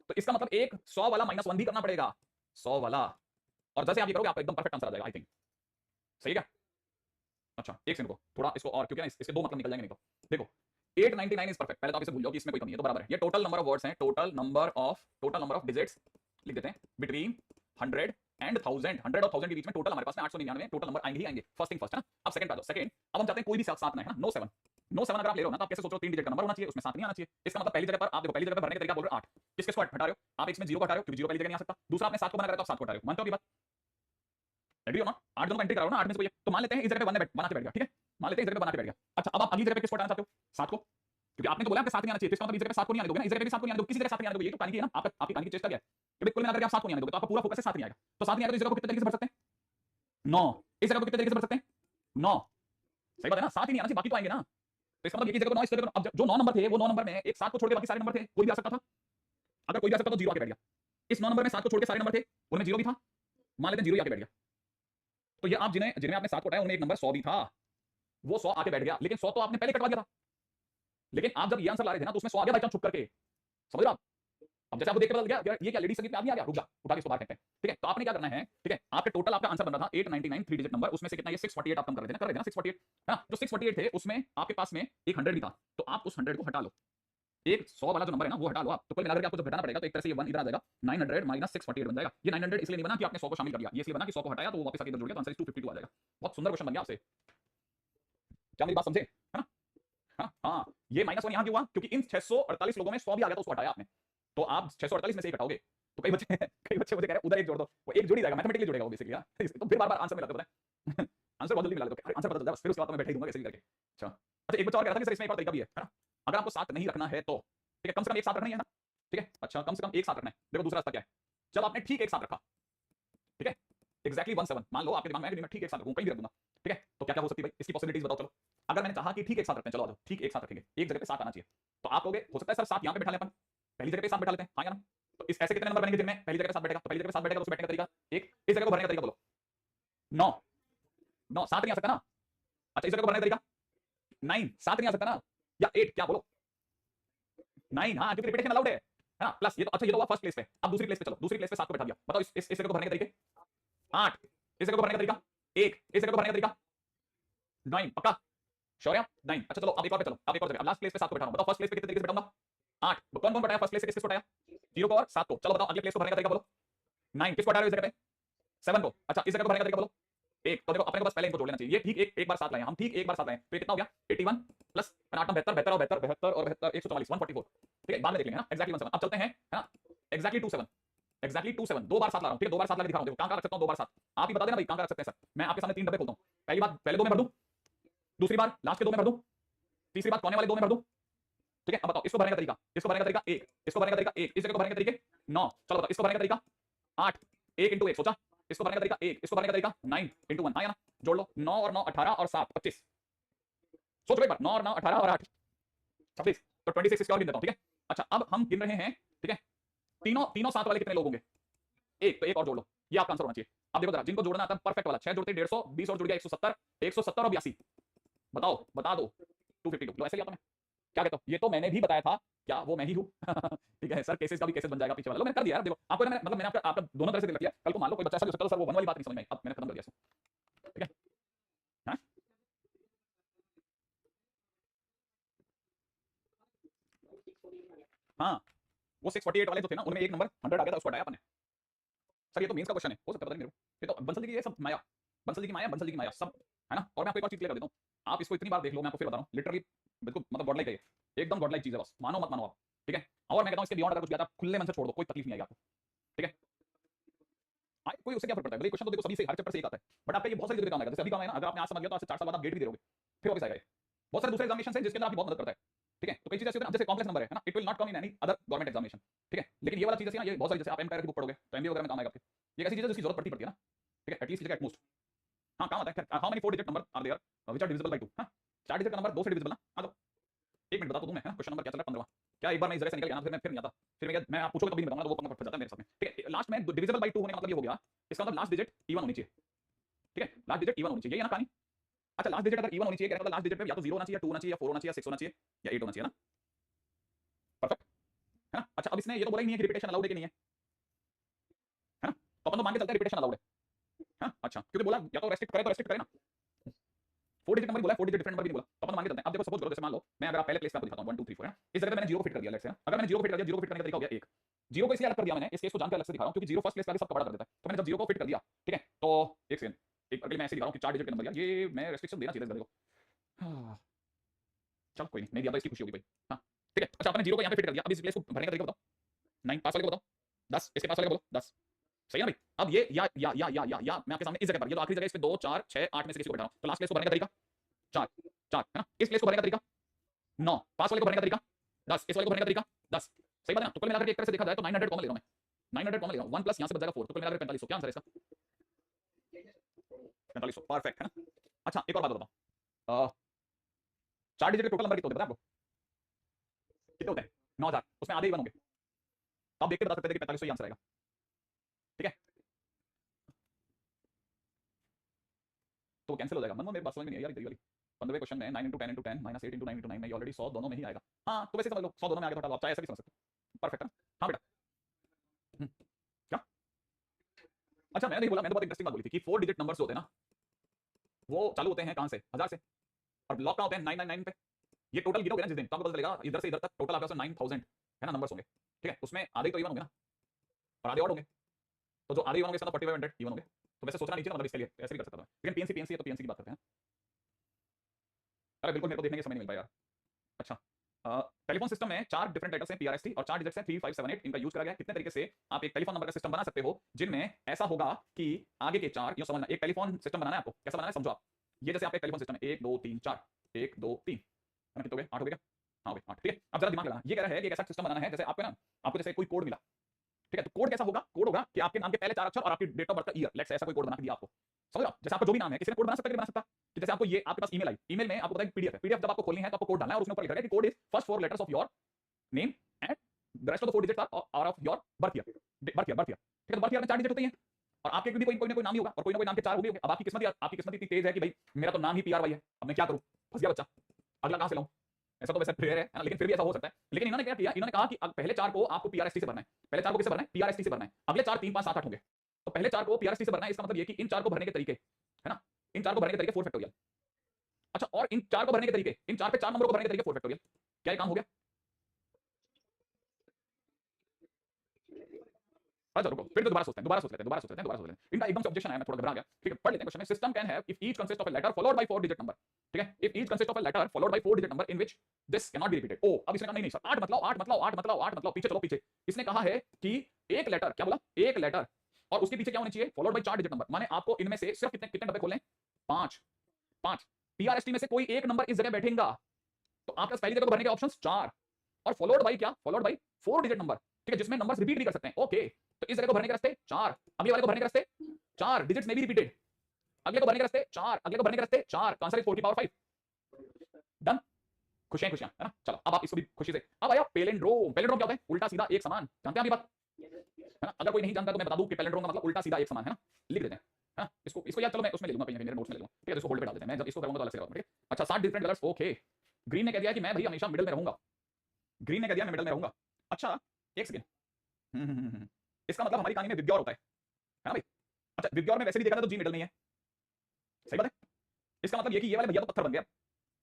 तो इसका मतलब एक 100 वाला -1 भी करना पड़ेगा, 100 वाला, और जैसे आप ये करोगे आपका एकदम परफेक्ट आंसर आ जाएगा आई थिंक। सही है क्या? अच्छा एक सेकंड को थोड़ा इसको और, क्योंकि ना इसके दो मतलब निकल जाएंगे नहीं तो। देखो 899 इज परफेक्ट, पहले तो आप इसे भूल जाओ कि इसमें कोई कमी है, तो बराबर है। ये टोटल नंबर ऑफ वर्ड्स हैं, टोटल नंबर ऑफ डिजिट्स लिख देते हैं बिटवीन 100 एंड 1000, 100 और 1000 के बीच में टोटल हमारे पास में 899 टोटल नंबर आएंगे ही आएंगे। फर्स्ट थिंग फर्स्ट है ना। अब सेकंड पे आ जाओ। सेकंड अब हम चाहते हैं कोई भी साथ ना है ना, नो 7, नो 7 अगर आप ले रहे हो ना तो आप कैसे सोच रहे हो 3 डिजिट का नंबर होना चाहिए, उसमें 7 नहीं आना चाहिए। इसका मतलब पहली जगह पर आप देखो, पहली जगह पर भरने का तरीका बोल रहे हो 8, किसके स्क्वायर हटा रहे हो आप, इसमें 0 को हटा रहे हो क्योंकि 0 पहली जगह नहीं आ सकता। दूसरा आपने 7 को बना रहा है तो आप 7 को हटा रहे हो, मानते हो ये बात, एग्री हो ना। 8 दोनों का एंट्री कराओ ना, 8 में से कोई है, तो मान लेते हैं इस जगह पे 1 बना के बैठ गया, ठीक है, मान लेते हैं इस जगह पे बना के बैठ गया। अच्छा अब आप अगली जगह पे किसको हटाना चाहते हो, 7 को, क्योंकि आपने तो बोला आपके 7 नहीं आना चाहिए, तो इसका मतलब इस जगह पे 7 को नहीं आने दोगे ना, इस जगह पे भी 7 को नहीं आने दोगे, किसी जगह 7 नहीं आने दोगे, ये तो कहानी की है ना, आपकी कहानी की चेष्टा क्या है कि बिल्कुल मिलाकर के आप 7 को नहीं आने दोगे, तो आपका पूरा फोकस है 7 नहीं आएगा। तो 7 नहीं आएगा तो इस जगह को कितने तरीके से भर सकते हैं, 9, इस जगह को कितने तरीके से भर सकते हैं, 9, सही बात है ना, 7 ही नहीं आना चाहिए, बाकी तो आएंगे ना। तो इसका मतलब ये जगह को 9, इस जगह को, अब जो 9 नंबर थे वो 9 नंबर में एक 7 को छोड़ के बाकी सारे नंबर थे, कोई भी आ सकता था, अगर कोई भी आ सकता तो 0 आके बैठ गया। इस 9 नंबर में 7 को छोड़ के सारे नंबर थे, उनमें 0 भी था, मान लेते हैं 0 ही आके बैठ गया। तो ये आप जिन्हें आपने 7 को हटाया उनमें एक नंबर 100 भी था, वो 100 आके बैठ गया, लेकिन 100 तो आपने पहले कटवा दिया था। लेकिन आप जब ये आंसर ला रहे थे ना तो उसमें 100 आ गया बाई चांस छुप करके, समझ रहे हो आप। अब जैसे आपको देख के पता गया ये क्या लेडीज संगीत पे आदमी आ गया, रुक जा उठा के इसको बाहर फेंकते हैं, ठीक है। तो आपने क्या करना है, ठीक है, आपके टोटल आपका आंसर बन रहा था 899 3 डिजिट नंबर, उसमें से कितना ये 648 आप कम कर रहे थे ना 648 है ना। जो 648 थे उसमें आपके पास में एक 100 भी था, तो आप उस 100 को हटा लो, एक 100 वाला जो नंबर है ना वो हटा लो आप, तो कुल मिलाकर के आपको जब घटाना पड़ेगा तो एक तरह से ये 1 इधर आ जाएगा, 900 - 648 बन जाएगा। ये 900 इसलिए नहीं बना कि आपने 100 को शामिल कर दिया, ये इसलिए बना कि 100 को हटाया तो वो वापस आके इधर जुड़ गया, तो आंसर 252 आ जाएगा। बहुत सुंदर क्वेश्चन बन गया आपसे, क्या मेरी बात समझे, है ना। हाँ ये -1 यहाँ क्यों हुआ, क्योंकि इन 648 लोगों में 100 भी आ गया तो उसको हटाया आपने, तो आप 648 में से एक हटाओगे। तो कई बच्चे मुझे कह रहे हैं उधर एक जोड़ दो, वो एक जुड़ ही जाएगा, मैथमेटिकली जुड़ेगा वो बेसिकली, तो फिर बार-बार आंसर मिलाते पता है आंसर बहुत जल्दी मिला देते हो, आंसर पता चल जाए बस, फिर उसके बाद मैं बैठा ही दूंगा कैसे भी करके। अच्छा अच्छा एक बच्चा और कह रहा था कि सर इसमें एक और तरीका भी है ना, अगर आपको 7 नहीं रखना है तो ठीक है, कम से कम एक साथ रखना ही है ना, ठीक है। अच्छा कम से कम एक साथ रखना है, देखो दूसरा रास्ता क्या है, जब आपने ठीक एक साथ रखा, ठीक है, एग्जैक्टली 17 मान लो आपके दिमाग में है कि मैं ठीक एक साथ रखूं, कहीं भी रख दूंगा, ठीक है, तो क्या क्या हो सकती है भाई, इसकी पॉसिबिलिटीज बताओ। चलो अगर मैंने कहा कि ठीक एक साथ रखते हैं, चलो आ जाओ ठीक एक साथ रखेंगे, एक जगह पे 7 आना चाहिए, तो आप कहोगे हो सकता है सर 7 यहाँ पे बैठा लें अपन, पहली जगह पे 7 बैठा लेते हैं, हाँ या ना। तो इस ऐसे कितने नंबर बनेंगे जिनमें पहली जगह पे 7 बैठेगा, तो पहली जगह पे 7 बैठेगा तो उसको बैठने का तरीका एक, इस जगह को भरने का तरीका बोलो 9, 7 नहीं आ सकता ना। अच्छा इस जगह को भरने का तरीका 9, 7 नहीं आ सकता ना, या 8, क्या बोलो 9, हाँ क्योंकि रिपीटेशन अलाउड है ना। प्लस ये तो अच्छा ये तो हुआ फर्स्ट प्लेस पे, अब दूसरी प्लेस पे चलो, दूसरी प्लेस पे 7 को बैठा दिया, बताओ इस जगह को भरने का तरीके 8, इस जगह को भरने का तरीका 1, इस जगह को भरने का तरीका 9, पक्का श्योर है 9। अच्छा चलो अब एक और पे चलो, अब एक और जगह, अब लास्ट प्लेस पे 7 को बैठा हूं, बताओ फर्स्ट प्लेस पे कितने तरीके से बैठाऊंगा 8, कौन कौन बैठाया फर्स्ट प्लेस से, किसको बैठाया 0 को और 7 को, चलो बताओ अगले प्लेस को भरने का तरीका बोलो 9, किसको हटा रहे हो इस जगह पे 7 को, अच्छा इस जगह को भरने का तरीका बोलो 1, तो देखो अपने को बस पहले इनको जोड़ लेना चाहिए, ये ठीक एक बार साथ लाए हम, ठीक एक बार साथ लाए, तो ये कितना हो गया 81 प्लस 8 72 और 72 72 और 72 144 144, ठीक है बाद में देख लेंगे ना एक्जैक्टली 17। अब चलते हैं है ना एक्जैक्टली 27 दो बार साथ ला रहा हूं, ठीक है दो बार साथ लाके दिखा रहा हूं, देखो कहां रख सकता हूं दो बार साथ, आप ही बता देना भाई कहां रख सकते हैं सर। मैं आपके सामने 3 डब्बे खोलता हूं, पहली बार पहले 2 में भर दूं, दूसरी बार लास्ट के 2 में भर दूं, तीसरी बार कोने वाले 2 में भर दूं, ठीक है। अब बताओ इसको भरने का तरीका, इसको भरने का तरीका 1, इसको भरने का तरीका 1, इस जगह को भरने का तरीके 9, चलो बताओ इसको भरने का तरीका 8, 1 * 1 सोचा, इसको भरने का तरीका 1, इसको भरने का तरीका 9 * 1, आया ना, जोड़ लो 9 और 9 18 और 7 25, सोचो एक बार 9 और 9 18 और 8 26, तो 26 इसके और गिन देता हूं, ठीक है। अच्छा अब हम गिन रहे हैं, ठीक है तीनों 7 वाले कितने लोग होंगे, एक, तो एक और जोड़ लो, ये आपका आंसर होना चाहिए। अब देखो जरा जिनको जोड़ना आता है परफेक्ट वाला, 6 जोड़ते 150, 20 और जुड़ गया 170, 170 और 82, बताओ बता दो 252, लो ऐसे ही आता मैं क्या कहता हूं, ये तो मैंने भी बताया था, क्या वो मैं ही हूं ठीक है सर, केसेस का भी केसेस बन जाएगा पीछे वाला, लो मैंने कर दिया यार, देखो आपको मैंने मतलब मैंने आपका दोनों तरह से दिल किया, कल को मान लो कोई बच्चा ऐसा हो सकता है सर वो वन वाली बात नहीं समझ में आई, अब मैंने खत्म कर दिया इसको, ठीक है हाँ? हाँ वो 648 वाले जो थे ना उनमें एक नंबर 100 आ गया था, उसको हटाया आपने। सर ये तो मेंस का क्वेश्चन है, हो सकता है पता नहीं मेरे को, ये तो बंसल जी की ये सब माया, बंसल जी की माया, बंसल जी की माया सब है ना। और मैं आपको एक और चीज क्लियर कर देता हूं, आप इसको इतनी बार देख लो, मैं आपको फिर बता रहा हूं, लिटरली बिल्कुल मतलब गॉड लाइक है, एकदम गॉड लाइक चीज है, बस मानो मत मानो आप, ठीक है। और मैं कहता हूं इसके बियॉन्ड अगर कुछ गया था खुले मन से छोड़ दो, कोई तकलीफ नहीं आएगी आपको, ठीक है। कोई उससे क्या फर्क पड़ता है, क्वेश्चन तो देखो सभी से हर चैप्टर से एक आता है, बट आपका ये बहुत सारी जगह काम आएगा, जैसे अभी काम है ना, अगर आपने आज समझ लिया तो आज से 4 साल बाद आप गेट भी दे दोगे, फिर वापस आएगा ये। बहुत सारे दूसरे एग्जामिनेशन है जिसके अंदर आपकी बहुत मदद करता है, ठीक है। तो कई चीजें ऐसी होती है ना, जैसे कॉम्प्लेक्स नंबर है ना, it will not come in any other government examination, ठीक है। लेकिन ये वाला चीज है ना, ये बहुत सारी, जैसे आप एमकायर की बुक पढ़ोगे तो एमबीए वगैरह में काम आएगा आपके, ये ऐसी चीज है जिसकी जरूरत पड़ती है ना, ठीक है एटलीस्ट एट मोस्ट, हाँ काम आता है। How many 4 digit number are there which are divisible by 2, हां 4 डिजिट का नंबर 2 से डिविजिबल ना, आ जाओ 1 मिनट बता तो दूं मैं, है ना क्वेश्चन नंबर क्या चल रहा है 15वां, क्या एक बार मैं इस जगह से निकल गया ना, फिर नहीं आता, फिर मैं आप पूछोगे तभी नहीं बताऊंगा, तो वो पंगा फट जाता है मेरे साथ में, ठीक है। लास्ट में डिविजिबल बाय 2 होने का मतलब ये हो गया, इसका मतलब लास्ट डिजिट इवन होनी चाहिए, ठीक है लास्ट डिजिट इवन होनी चाहिए, ये ना कहानी। अच्छा लास्ट डिजिट अगर इवन होनी चाहिए, कहने का मतलब लास्ट डिजिट पे या तो 0 होना चाहिए, 2 होना चाहिए, या 4 होना चाहिए, या 6 होना चाहिए, या 8 होना चाहिए ना, परफेक्ट है ना। अच्छा अब इसने ये तो बोला ही नहीं है कि रिपीटेशन अलाउड है कि नहीं है ना, तो अपन तो मान के चलते हैं रिपीटेशन अलाउड है, हाँ अच्छा क्योंकि बोला या तो रेस्ट्रिक्ट करे ना, 4 डिजिट नंबर बोला, 4 डिजिट डिफरेंट नंबर भी नहीं बोला, तो अपन मान के चलते हैं। अब देखो सपोज करो जैसे मान लो मैं अगर आप पहले प्लेस पे आपको दिखाता हूं 1 2 3 4 है, इस जगह पे मैंने 0 को फिट कर दिया, लेट्स से अगर मैंने 0 को फिट कर दिया, 0 को फिट करने का तरीका हो गया 1, 0 को इसलिए अलग कर दिया मैंने, इस केस को जानकर अलग से दिखा रहा हूं क्योंकि 0 फर्स्ट प्लेस पे आके सब कवर कर देता है, तो मैंने जब 0 को फिट कर दिया, ठीक है तो एक सेकंड, एक अगले मैं ऐसे दिखा रहा हूं कि 4 डिजिट का नंबर दिया, ये मैं रेस्ट्रिक्शन देना चाहिए इस देखो, चल कोई नहीं दिया तो इसकी खुशी होगी भाई, हाँ ठीक है। अच्छा आपने 0 को यहां पे फिट कर दिया, अब इस प्लेस को भरने का तरीका बताओ, 9 पास वाले को बताओ, 10 इसके पास वाले को बोलो 10, सही है ना भाई। अब ये या मैं आपके सामने इस जगह पर, ये तो आखिरी जगह, इस पे 2 4 6 8 में से किसी को बैठा रहा हूं, तो लास्ट प्लेस को भरने का तरीका 4 4 है ना, इस प्लेस को भरने का तरीका 9, पास वाले को भरने का तरीका 10, इस वाले को भरने का तरीका 10, सही बात है ना। तो कुल मिलाकर एक तरह से देखा जाए तो 900 कॉमन ले रहा हूं मैं, 900 कॉमन ले रहा हूं, 1 प्लस यहां से बच जाएगा 4, तो कुल मिलाकर 4500, क्या आंसर है इसका 4500, परफेक्ट है ना। अच्छा एक और बात बताओ, 4 डिजिट के टोटल नंबर कितने होते हैं आपको, कितने होते हैं 9000, उसमें आधे इवन होंगे, तो आप देख के बता सकते हैं कि 4500 ही आंसर आएगा, ठीक है। तो कैंसिल हो जाएगा, मन मेरी बात समझ में नहीं आई यार इधर वाली, 15वें क्वेश्चन में 9 * 10 * 10 -8 * 9 * 9 में ऑलरेडी 100 दोनों में ही आएगा, हाँ तो वैसे समझ लो 100 दोनों में आ गया, तो आप चाहे ऐसा भी समझ सकते हो, परफेक्ट है। हाँ बेटा क्या, अच्छा मैंने नहीं बोला, मैंने बहुत इंटरेस्टिंग बात बोली थी कि 4 डिजिट नंबर्स होते हैं ना, वो चालू होते हैं कहां से, 1000 से, और ब्लॉक कहां होते हैं 999 पे, ये टोटल गिनोगे ना जिस दिन, तो आपको पता चलेगा इधर से इधर तक टोटल आपके पास 9000 है ना नंबर्स होंगे, ठीक है। उसमें आधे तो इवन होंगे ना, और आधे ऑड होंगे, तो जो आधे इवन होंगे इसका 4500 इवन होंगे, तो वैसे सोचना नहीं चाहिए ना, मतलब इसके लिए ऐसे भी कर सकता था, लेकिन पीएनसी है तो पीएनसी की बात करते हैं। अरे बिल्कुल मेरे को देखने के समय नहीं मिल पाया यार। अच्छा टेलीफोन सिस्टम में 4 डिफरेंट लेटर्स हैं पीआरएसटी, और 4 डिजिट्स हैं 3578, इनका यूज करा गया है। कितने तरीके से आप एक टेलीफोन नंबर का सिस्टम बना सकते हो जिनमें ऐसा होगा कि आगे के 4, यूं समझना, एक टेलीफोन सिस्टम बनाना है आपको, कैसा बनाना है समझो आप, ये जैसे आपका एक टेलीफोन सिस्टम है 1 2 3 4, 1 2 3 है ना, कितने हो गए 8 हो गए क्या, हाँ हो गए 8, ठीक है। अब जरा दिमाग लगाना, ये कह रहा है कि एक ऐसा सिस्टम बनाना है जैसे आपको ना, आपको जैसे कोई कोड मिला, ठीक है, तो कोड कैसा होगा, कोड होगा कि आपके नाम के पहले 4 अक्षर और आपकी डेट ऑफ बर्थ का ईयर, लेट्स से ऐसा कोई कोड बना के दिया आपको, समझ लो जैसे आपका जो भी नाम है किसी ने कोड बना सकता है कि नहीं बना सकता, कि जैसे आपको ये आपके पास ईमेल आई, ईमेल में आपको पता है पीडीएफ है, पीडीएफ जब आपको खोलनी है तो आपको कोड डालना है, और उसमें ऊपर लिखा है कि code is first 4 letters of your name and the rest of the 4 digits are of your birth year, ठीक है। तो बर्थ ईयर में 4 डिजिट होते हैं, और आपके भी कोई ना कोई नाम ही होगा और कोई ना कोई नाम के 4 होंगे। अब आपकी किस्मत इतनी तेज है कि भाई मेरा तो नाम ही पीआर वाई है, अब मैं क्या करूं, फंस गया बच्चा, अगला कहां से लाऊं। ऐसा तो वैसे फेयर है ना, लेकिन फिर भी ऐसा हो सकता है। लेकिन इन्होंने क्या किया, इन्होंने कहा कि पहले 4 को आपको पीआरएसटी से भरना है, पहले 4 को किससे भरना है, पीआरएसटी से भरना है, अगले 4 3 5 7 8 होंगे, तो पहले 4 को पीआरएसटी से भरना है। इसका मतलब ये कि इन 4 को भरने के तरीके है ना, इन 4 को भरने के तरीके 4 फैक्टोरियल। अच्छा, और इन 4 को भरने के तरीके, इन 4 पे 4 नंबरों को भरने के तरीके 4 फैक्टोरियल। क्या ये काम हो गया? अच्छा रुको, फिर दोबारा सोचते हैं। इनका एकदम से ऑब्जेक्शन आया, मैं थोड़ा घबरा गया। ठीक है, पढ़ लेते हैं क्वेश्चन में। System can have if each consist of a letter followed by 4 digit number. ठीक है, if each consist of a letter followed by 4 digit number in which this can not be repeated. ओ, अब इसने कहा नहीं sir 8 मतलब पीछे चलो पीछे। इसने कहा है कि एक लेटर, क्या बोला, एक लेटर और उसके पीछे क्या होना चाहिए, फॉलोड बाय 4 डिजिट नंबर। माने आपको इनमें से सिर्फ कितने कितने डब्बे खोलने, 5 5। पीआरएसटी में से कोई एक नंबर इस जगह बैठेगा, तो आपके पास पहली जगह को भरने के ऑप्शंस 4 और फॉलोड बाय क्या, फॉलोड बाय 4 डिजिट नंबर। ठीक है, जिसमें नंबर्स रिपीट भी कर सकते हैं। ओके, तो इस जगह को भरने के रास्ते 4, अगले वाले को भरने के रास्ते 4 डिजिट्स में भी रिपीटेड, अगले को भरने के रास्ते 4, अगले को भरने के रास्ते 4, आंसर इज 4 की पावर 5। डन, खुशियां खुशियां है ना। चलो अब आप इसको भी खुशी से, अब आया पैलिंड्रोम। पैलिंड्रोम क्या होता है, उल्टा सीधा एक समान। जानते हैं आप ये बात है ना? अगर कोई नहीं जानता तो मैं बता दूं कि पैलिंड्रोम का मतलब उल्टा सीधा एक समान है ना, लिख देते हैं है ना। इसको याद, चलो मैं उसमें ले लूंगा, कहीं मेरे नोट्स में ले लूंगा। ठीक है, इसको होल्ड पे डाल देते हैं, मैं जब इसको करूंगा तो अलग से करूंगा। ठीक है, अच्छा 7 डिफरेंट कलर्स। ओके, ग्रीन ने कह दिया कि मैं भाई हमेशा मिडिल में रहूंगा, ग्रीन ने कह दिया मैं मिडिल में रहूंगा। अच्छा एक सेकंड, इसका मतलब हमारी कहानी में विग्योर होता है ना भाई। अच्छा, विग्योर में वैसे भी देखा था तो जी मिडल नहीं है, सही बात है। इसका मतलब ये कि ये वाले भैया तो पत्थर बन गया।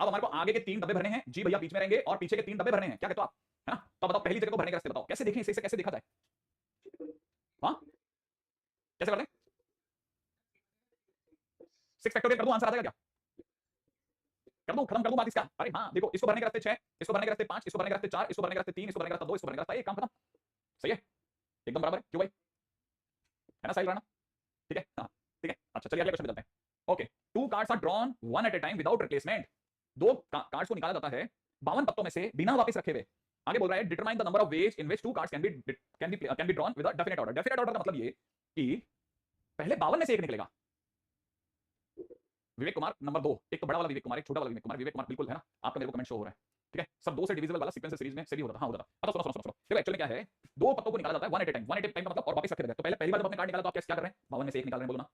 अब हमारे को आगे के 3 डब्बे भरने हैं, जी भैया बीच में रहेंगे और पीछे के 3 डब्बे भरने हैं। क्या कहते हो आप, है ना? तो बताओ पहली जगह को भरने के रास्ते बताओ, कैसे देखें इसे, कैसे देखा जाए? हाँ, कैसे करते हैं? 6 फैक्टोरियल कर दूं, आंसर आ जाएगा क्या? कर दूं, खत्म कर दूं बात इसका? अरे हाँ, देखो इसको भरने के रास्ते 6, इसको भरने के रास्ते 5, इसको भरने के रास्ते 4, इसको भरने के रास्ते 3, इसको भरने के रास्ते 2, इसको भरने के रास्ते 1, काम खत्म। सही है, एकदम बराबर है। क्यों भाई, है ना साहिल राणा? ठीक है, हाँ ठीक है। अच्छा चलिए अगले क्वेश्चन पे चलते हैं। Okay, 2 cards are drawn one at a time without replacement. 2 cards को निकाला जाता है 52 पत्तों में से बिना वापस रखे हुए। आगे बोल रहा है determine the number of ways in which 2 cards can be drawn with a definite order. Definite order का मतलब ये कि पहले 52 में से एक निकलेगा। विवेक कुमार नंबर 2, एक तो बड़ा वाला विवेक कुमार, एक छोटा वाला विवेक कुमार। विवेक कुमार बिल्कुल है ना, आपका मेरे को कमेंट शो हो रहा है। ठीक है, सब 2 से डिविजिबल वाला सीक्वेंस सीरीज में से भी होता था। हाँ होता था। अब सुनो सुनो सुनो, देखो एक्चुअली क्या है, 2 पत्तों को निकाला जाता है one at a time. One at a time का मतलब और वापस रखे रहते हैं। तो पहली बार जब आपने कार्ड निकाला तो आप क्या कर रहे हैं, 52 में से एक निकाल रहे हैं, बोलो ना।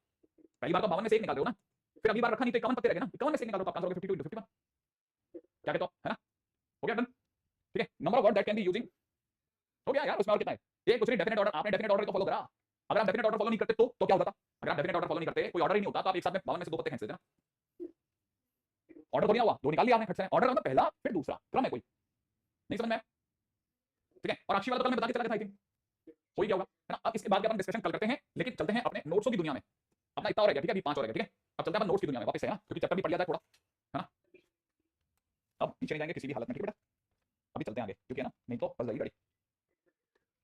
पहली बार तो 52 में से एक निकाल रहे हो ना, फिर अगली बार रखा नहीं तो 51 पत्ते रह गए ना, 51 में से एक निकालो तो आपका आंसर होगा 52 into 51। क्या कहते हो, है ना? हो गया डन। ठीक है, number of word that can be using. हो गया यार, उसमें और कितना है? एक कुछ नहीं, डेफिनेट ऑर्डर। आपने डेफिनेट ऑर्डर को फॉलो करा। अगर आप डेफिनेट ऑर्डर फॉलो नहीं करते तो क्या होता? अगर आप डेफिनेट ऑर्डर फॉलो नहीं करते, कोई ऑर्डर ही नहीं होता, तो आप एक साथ में 52 में से 2 पत्ते खींच देते ना। ऑर्डर तो नहीं हुआ, 2 निकाल लिया आपने खट से। ऑर्डर मतलब पहला फिर दूसरा, क्रम है कोई, नहीं समझ में आया? ठीक है, और अक्षी वाला तो कल मैं बता के चला गया था, आई थिंक हो ही गया होगा, है ना। अब इसके बाद अपन डिस्कशन कल करते हैं, लेकिन चलते हैं अपने नोट्सों की दुनिया में। अपना इतना और रह गया, ठीक है, अभी 5 और रह गया। ठीक है, अब चलते हैं अपन नोट्स की दुनिया में वापस से, है ना, क्योंकि चैप्टर भी पढ़ लिया था थोड़ा, है ना। अब पीछे नहीं जाएंगे किसी भी हालत में, ठीक है बेटा। अभी चलते हैं आगे, क्योंकि है ना, नहीं तो फंस जाएगी गाड़ी।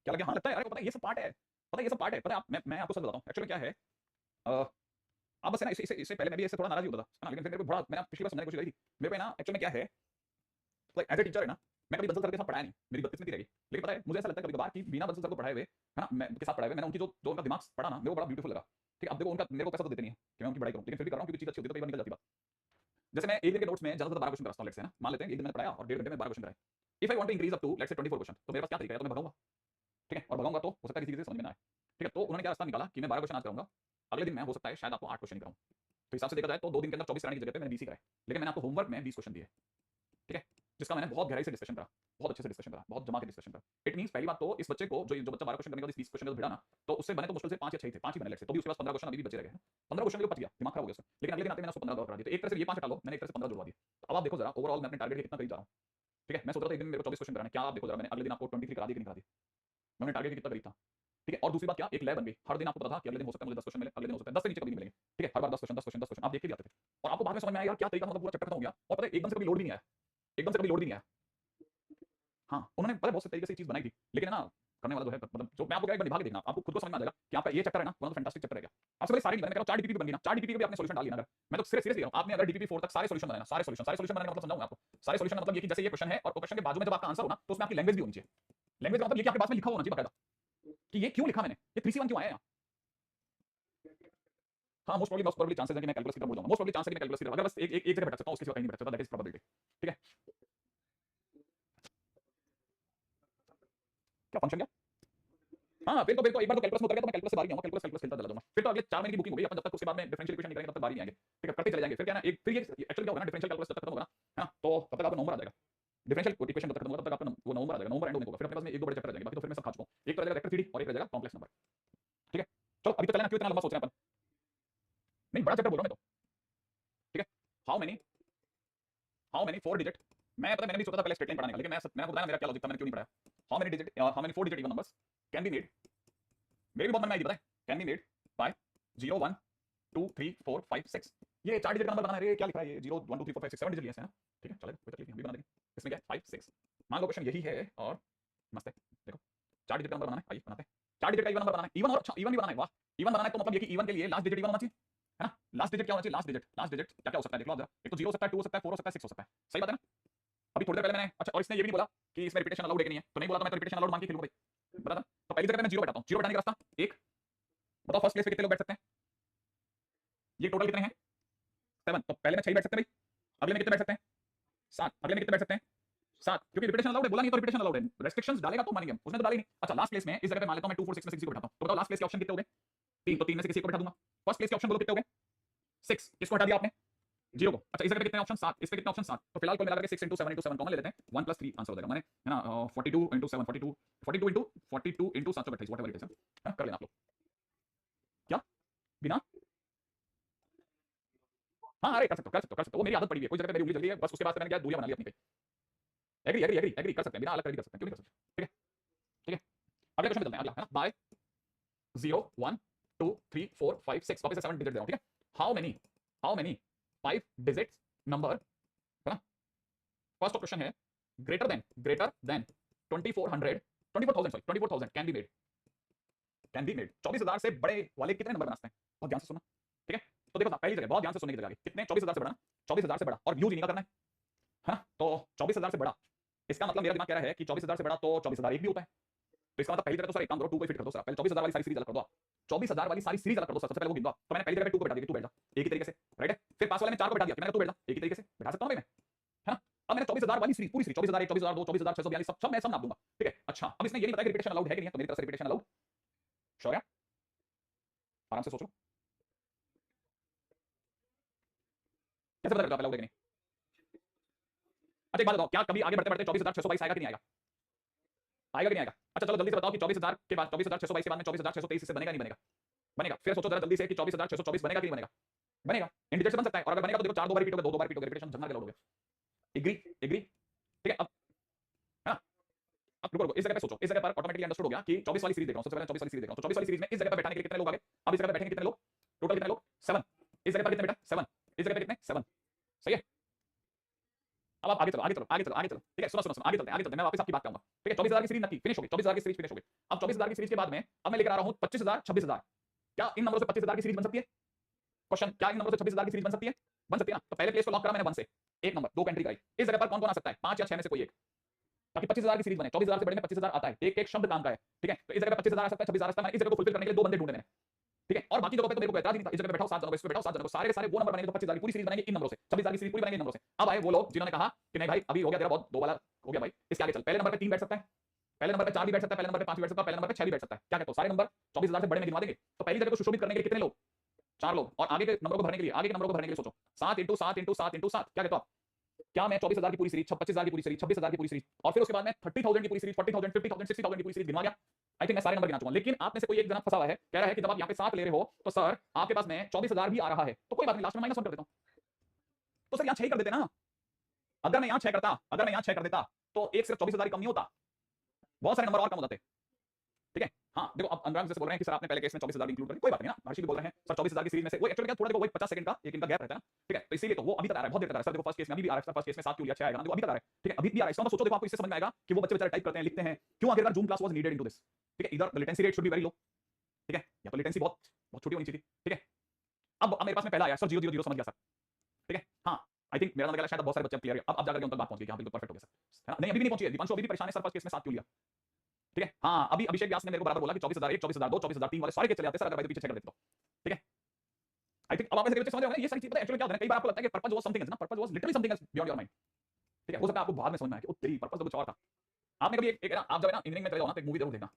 क्या लगे? हाँ लगता है, अरे पता है ये सब पार्ट है, पता है ये सब पार्ट है, पता है आप, मैं आपको सच बताता हूँ एक्चुअली क्या है। अब बस है ना, इससे पहले मैं भी ऐसे थोड़ा नाराज ही होता था, है ना, लेकिन फिर मेरे को बड़ा, मैंने पिछली बार समझने की कोशिश करी थी। मेरे को ना एक्चुअली में क्या है, लाइक एज ए टीचर है ना, मैं कभी बंसल सर के साथ पढ़ाया नहीं, मेरी बदकिस्मती रही। लेकिन पता है मुझे ऐसा लगता है कभी कभार कि बिना बंसल सर को पढ़ाए हुए, है ना, मैं के साथ पढ़ाए हुए, मैंने उनकी जो जो उनका दिमाग पढ़ा ना, मेरे को बड़ा ब्यूटीफुल लगा। ठीक है, अब देखो उनका मेरे को पैसा तो देते नहीं है कि मैं उनकी पढ़ाई करूँ, लेकिन फिर भी कर रहा हूँ क्योंकि चीज अच्छी होती है तो कई बार निकल जाती है बात। जैसे मैं एक दिन के नोट्स में ज्यादा से 12 क्वेश्चन कराता हूँ, लेट्स से, है ना, मान लेते हैं एक दिन मैंने पढ़ाया और 1.5 घंटे में 12 क्वेश्चन कराए। If I want to increase up to let's say 24 question, तो मेरे पास क्या तरीका है, तो मैं भगाऊंगा। ठीक है, और भगाऊंगा तो हो सकता है किसी से समझ में ना आए। ठीक है, तो उन्होंने क्या रास्ता निकाला कि मैं 12 क्वेश्चन आज कराऊंगा, अगले दिन मैं हो सकता है शायद आपको 8 क्वेश्चन कराऊं। तो हिसाब से देखा जाए तो 2 दिन के अंदर 24 कराने की जगह पे मैंने 20 ही कराए, लेकिन मैंने आपको होमवर्क में 20 क्वेश्चन दिए। ठीक है, जिसका मैंने बहुत गहराई से डिस्कशन करा, बहुत अच्छे से डिस्कशन करा, बहुत जमा के डिस्कशन करा। इट मींस पहली बात तो इस बच्चे को जो बच्चा 12 क्वेश्चन करने के बाद 20 क्वेश्चन भिड़ा ना, तो उससे बने तो मुश्किल से 5 या 6 थे, 5 ही बने लेट्स से, तो भी उसके पास 15 क्वेश्चन अभी भी बचे रह गए। 15 क्वेश्चन के ऊपर गया, दिमाग खराब हो गया उसका। लेकिन अगले दिन आते मैंने उसको 15 करा दिए, तो एक तरह से ये 5 हटा लो, मैंने एक तरह से 15 जुड़वा दिए। अब आप देखो जरा ओवरऑल मैं अपने टारगेट के कितना करीब जा रहा हूं। ठीक है, मैं सोच रहा था एक दिन मेरे को 24 क्वेश्चन कराने, क्या आप देखो जरा, मैंने अगले दिन आपको 23 करा दिए कि नहीं करा दिए, मैं अपने टारगेट के कितना करीब था। ठीक है, और दूसरी बात क्या, एक लय बन गई। हर दिन आपको पता था कि अगले दिन हो सकता है मुझे 10 क्वेश्चन मिले, अगले दिन हो सकता है 10 से नीचे कभी नहीं मिलेंगे। ठीक है, हर बार 10 क्वेश्चन 10 क्वेश्चन 10 क्वेश्चन आप देख के भी आते थे, और आपको बाद में समझ में आया यार क्या तरीका, मतलब पूरा चैप्टर खत्म हो गया, और पता है एकदम से कभी लोड भी नहीं आया, एकदम से कभी लोड भी नहीं आया। हाँ, उन्होंने पता है बहुत से तरीके से चीज बनाई थी, लेकिन है ना, करने वाला जो है, मतलब जो मैं आपको एक बार निभा के देखना, आपको खुद को समझ में आ जाएगा कि आपका ये चैप्टर है ना, one of the fantastic chapter है। क्या आपसे पहले सारी नहीं बना, मैं कह रहा हूं 4 डीपीपी बन गई ना, 4 डीपीपी पे भी आपने सॉल्यूशन डाल लिया ना। अगर मैं तो सीरियसली कह रहा हूं, आपने अगर डीपीपी 4 तक सारे सॉल्यूशन बनाए ना, सारे सॉल्यूशन बनाने का मतलब समझाऊं मैं आपको। सारे सॉल्यूशन मतलब ये कि जैसे ये क्वेश्चन है और क्वेश्चन के बाजू में जब आपका आंसर हो ना, तो उसमें आपकी लैंग्वेज भी होनी चाहिए। लैंग्वेज का मतलब ये कि आपके पास में लिखा होना चाहिए बाकायदा कि ये क्यों लिखा मैंने, ये 3C1 क्यों आया यहाँ। हाँ, मोस्ट प्रोबेबली चांसेस है कि मैं कैलकुलस की तरफ बढ़ जाऊंगा, मोस्ट प्रोबेबली चांस है कि मैं कैलकुलस की तरफ, अगर बस एक जगह भटक सकता हूं, उसके सिवा कहीं नहीं भटक सकता, दैट इज प्रोबेबिलिटी। ठीक है, क्या फंक्शन क्या हाँ फिर तो एक बार तो कैलकुलस में उतर गया तो मैं कैलकुलस से बाहर ही आऊंगा, कैलकुलस खेलता चला जाऊंगा। फिर तो अगले 4 महीने की बुकिंग हो गई अपन, जब तक उसके बाद में डिफरेंशियल इक्वेशन नहीं करेंगे तब तक बाहर ही आएंगे। ठीक है, करते चले जाएंगे। फिर क्या ना एक फिर ये एक्चुअली क्या होगा ना, डिफरेंशियल कैलकुलस जब तक खत्म होगा ना, है ना, तो तब तक आपका नवंबर आ जाएगा। डिफरेंशियल इक्वेशन जब तक खत्म होगा तब तक आपका वो नवंबर आ जाएगा, नवंबर एंड होने को। फिर अपने पास में एक दो बड़े चैप्टर रह जाएंगे, बाकी तो फिर मैं सब खा चुका हूं। एक तो रहेगा वेक्टर थ्री और एक रहेगा कॉम्प्लेक्स नंबर। ठीक है, चलो अभी तो चलें ना, क्यों इतना लंबा सोच रहे हैं अपन? नहीं बड़ा चैप्टर बोल रहा हूं मैं तो। ठीक है, हाउ मेनी 4 डिजिट, मैं पता मैंने भी सोचा था पहले स्ट्रेट लाइन पढ़ाने का, लेकिन मैं आपको बताया मेरा क्या लॉजिक था, मैंने क्यों नहीं पढ़ाया। How many digit, how many 4 digit even numbers can be made, मेरे भी बहुत मन में आई थी पता है, कैन बी मेड बाय 0 1 2 3 4 5 6। ये 4 डिजिट का नंबर बनाना है, ये क्या लिखा है ये 0 1 2 3 4 5 6 7 डिजिट लिए हैं ना। ठीक है चलेगा, कोई तकलीफ नहीं, अभी बना देंगे। इसमें क्या है 5 6, मान लो क्वेश्चन यही है और मस्त है। देखो 4 डिजिट का नंबर बनाना है, आइए बनाते हैं। 4 डिजिट का इवन नंबर बनाना है, इवन और अच्छा इवन भी बनाना है, वाह। इवन बनाना है तो मतलब ये कि इवन के लिए लास्ट डिजिट इवन होना चाहिए, है ना। लास्ट डिजिट क्या होना चाहिए, लास्ट डिजिट क्या क्या हो सकता है देख लो आप जरा। एक तो 0 हो सकता है, 2 हो सकता है, 4 हो सकता है, 6 हो सकता है, सही बात है ना। अभी थोड़ी देर पहले मैंने अच्छा, और इसने ये भी नहीं बोला कि इसमें रिपीटेशन अलाउड है कि नहीं है, तो नहीं बोला तो मैं तो रिपीटेशन अलाउड मान के खेलूंगा भाई, बता था। तो पहली जगह मैं 0 बैठाता हूं, 0 बैठाने का रास्ता एक, बताओ फर्स्ट प्लेस पे कितने लोग बैठ सकते हैं, ये टोटल कितने हैं 7, तो पहले में 6 बैठ सकते हैं भाई, अगले में कितने बैठ सकते हैं 7, अगले में कितने बैठ सकते हैं 7, क्योंकि रिपीटेशन अलाउड है, बोला नहीं तो रिपीटेशन अलाउड है, रेस्ट्रिक्शंस डालेगा तो मानेंगे हम, उसने तो डाली नहीं। अच्छा लास्ट प्लेस में इस जगह पे मान लेता हूं मैं 2 4 6 में से किसी को बैठाता हूं, तो बताओ लास्ट प्लेस के ऑप्शन कितने हो गए 3, तो 3 में से किसी को बैठा दूंगा। फर्स्ट प्लेस के ऑप्शन बोलो कितने हो गए 6, किसको हटा दिया आपने 0 को। अच्छा इस जगह पे कितने ऑप्शन 7, इस पे कितने ऑप्शन 7, तो फिलहाल कुल मिलाकर के 6 7 7 कॉमन ले लेते हैं, 1 + 3 आंसर हो जाएगा, माने है ना 42 * 7 42 42 * 728 व्हाटएवर इट इज, कर लेना आप लोग। क्या बिना, हाँ अरे कर सकते हो, वो मेरी आदत पड़ी है, कोई जगह पे मेरी उंगली जल रही है बस, उसके बाद से मैंने क्या दूरियां बना ली अपनी पे। एग्री कर सकते हैं, बिना अलग कर भी कर सकते हैं, क्यों नहीं कर सकते। ठीक है ठीक है, अगले क्वेश्चन पे चलते हैं, अगला है ना बाय 0 1 2 3 4 5 6, वापस से 7 डिजिट दे रहा हूं। ठीक है, हाउ मेनी 5 डिजिट नंबर, है ना। फर्स्ट क्वेश्चन है greater than 2400 24,000 sorry 24,000 can be made 24,000 से बड़े वाले कितने नंबर बना सकते हैं, बहुत ध्यान से सुनना। ठीक है, तो देखो पहली जगह बहुत ध्यान से सुनने की जगह कितने 24,000 से बड़ा, 24,000 से बड़ा और यूज इन्हीं का करना है ना। तो 24,000 से बड़ा, इसका मतलब मेरा दिमाग कह रहा है कि 24,000 से बड़ा तो 24,000 एक भी होता है, तो इसका मतलब पहली जगह तो सर एक काम करो 2 को फिट कर दो सर, पहले 24,000 वाली सारी सीरीज अलग कर दो आप, 24,000 वाली सारी सीरीज अलग कर दो सर, सबसे पहले वो गिन दो आप। तो मैंने पहली जगह 2 को बैठा दिया, 2 बैठ जा एक ही तरीके से, राइट है। फिर पास वाले में 4 को बैठा दिया कि मैंने 2 बैठ जा एक ही तरीके से बैठा सकता हूं मैं, है ना। अब मैंने 24,000 वाली सीरीज पूरी सीरीज 24,001 24,002 24,642 सब मैं सब नाप दूंगा। ठीक है, अच्छा अब इसने ये नहीं बताया कि रिपीटेशन अलाउड है कि नहीं है, तो मेरी तरफ से रिपीटेशन अलाउड, श्योर है, आराम से सोचो कैसे पता करता अलाउड है कि नहीं। अच्छा एक बात बताओ, क्या कभी आगे बढ़ते बढ़ते 24,622 आएगा कि नहीं आएगा, आएगा कि नहीं आएगा। अच्छा चलो जल्दी से बताओ कि 24,000 के बाद 24,622 के बाद में 24,623 इससे बनेगा नहीं बनेगा, बनेगा। फिर सोचो जरा जल्दी से कि 24,624 बनेगा कि नहीं बनेगा, बनेगा, इंटीजर से बन सकता है, और अगर बनेगा तो देखो 4 2 बार रिपीट होगा, 2 बार रिपीट होगा, रिपीटेशन झंझट अलाउड हो गया। एग्री ठीक है। अब है ना, अब रुको इस जगह पे सोचो, इस जगह पर ऑटोमेटिकली अंडरस्टूड हो गया कि 24 वाली सीरीज देख रहा हूं, सबसे पहले 24 वाली सीरीज देख रहा हूं, तो 24 वाली सीरीज में इस जगह पर बैठाने के लिए कितने लोग आ गए, अब इस जगह पर बैठेंगे कितने लोग, टोटल कितने लोग 7, इस जगह पर कितने बेटा 7, इस जगह पे कितने 7, सही है। अब आप आगे चलो ठीक है, सुनो आगे चलते हैं, मैं वापस आपकी बात करूंगा। ठीक है 24,000 की सीरीज नक्की फिनिश हो गई, 24,000 की सीरीज फिनिश हो गई। अब 24,000 की सीरीज के बाद में अब मैं लेकर आ रहा हूं 25,000 26,000, क्या इन नंबरों से 25,000 की सीरीज बन सकती है, क्वेश्चन क्या इन नंबरों से 26,000 की सीरीज बन सकती है, बन सकती है ना। तो पहले प्लेस को लॉक करा मैंने 1 से, एक नंबर 2 एंट्री कराई, इस जगह पर कौन कौन आ सकता है 5 या 6 में से कोई एक, ताकि 25,000 की सीरीज बने। 24,000 से बड़े में 25,000 आता है, एक एक शब्द काम का है। ठीक है, तो इस जगह पे 25,000 आ सकता है, 26,000 आ सकता है, मैंने इस जगह को फुलफिल करने के लिए 2 बंदे ढूंढे मैंने। ठीक है, और बाकी जगह पे तो मेरे को एतराज नहीं था, इस जगह पे बैठाओ 7 जनों को, इस पे बैठाओ 7 जनों को, सारे के सारे वो नंबर बनेंगे तो 25,000 की पूरी सीरीज बनेगी इन नंबरों से, 26,000 की सीरीज पूरी बनेगी इन नंबरों से। अब आए वो लोग जिन्होंने कहा कि नहीं भाई अभी हो गया तेरा बहुत 2 वाला हो गया भाई, इसके आगे चल, पहले नंबर पे 3 बैठ सकता है, पहले नंबर पे 4 भी बैठ सकता है, पहले नंबर पे 5 भी बैठ सकता है, पहले नंबर पे 6 भी बैठ सकता है, क्या कहते हो सारे नंबर 24,000 से बड़े में गिनवा देंगे। तो पहली जगह को सुशोभित करने के लिए कितने लोग 4 लोग, और आगे के नंबरों को भरने के लिए आगे के नंबरों को भरने के लिए सोचो 7 * 7 * 7 * 7, क्या कहते हो आप, क्या मैं 24,000 की पूरी सीरीज 25,000 की पूरी सीरीज 26,000 की पूरी सीरीज और फिर उसके बाद में 30,000 की पूरी सीरीज 40,000 50,000 60,000 की पूरी सीरीज गिनवा गया। आई थिंक मैं सारे नंबर गिना चुका हूं, लेकिन आप में से कोई एक जना फंसा हुआ है, कह रहा है कि जब आप यहाँ पे 7 ले रहे हो तो सर आपके पास में 24,000 भी आ रहा है, तो कोई बात नहीं लास्ट में -1 कर देता हूं, तो सर यहाँ 6 कर देते ना। अगर मैं यहाँ 6 कर देता तो एक सिर्फ 24,000 कम नहीं होता, बहुत सारे नंबर और कम हो जाते। ठीक है, हाँ देखो अब अनुराग जैसे बोल रहे हैं कि सर आपने पहले केस में 24,000 इंक्लूड कर दिया, कोई बात नहीं ना, हर्षी भी बोल रहे हैं सर 24,000 की सीरीज में से वो एक्चुअली क्या थोड़ा देखो वही 50 सेकंड का एक इनका गैप रहता है ना। ठीक है, तो इसीलिए तो वो अभी तक आ रहा है, बहुत देर तक आ रहा है सर, देखो फर्स्ट केस में अभी भी आ रहा है, फर्स्ट केस में 7 क्यों लिया 6 आएगा ना, देखो अभी तक आ रहा है। ठीक है, अभी भी आ रहा है, इसका मतलब सोचो देखो आपको इससे समझ में आएगा कि वो बच्चे बेचारे टाइप करते हैं लिखते हैं क्यों, आखिरकार zoom class was needed into this. ठीक है, इधर the latency rate should be very low, ठीक है, या तो लेटेंसी बहुत बहुत छोटी होनी चाहिए। ठीक है, अब मेरे पास में पहला आया सर 000 समझ गया सर। ठीक है, हाँ आई थिंक मेरा मतलब शायद बहुत सारे बच्चे क्लियर है, अब जाकर उन तक बात पहुंच गई, हां बिल्कुल परफेक्ट हो गया सर, है ना। नहीं अभी भी नहीं पहुंची है, दीपांशु अभी भी परेशान है सर, फर्स्ट केस में 7 क्यों लिया। ठीक है, हाँ अभी अभिषेक व्यास ने मेरे को बराबर बोला कि 24,001 24,002 24,003 वाले सारे के चले आते सर, अगर भाई तो पीछे 6 कर देते तो। ठीक है, आई थिंक अब आप में से बच्चे समझ रहे होंगे ये सारी चीज, पता है एक्चुअली क्या होता है, कई बार आपको लगता है कि पर्पस वाज समथिंग एल्स ना, purpose was literally something else beyond your mind. ठीक है, हो सकता है आपको बाद में समझ में आए कि ओ तेरी पर्पस तो कुछ और था। आपने कभी एक ना आप जब ना इंजीनियरिंग में चले जाओ ना तो एक मूवी जरूर देखना,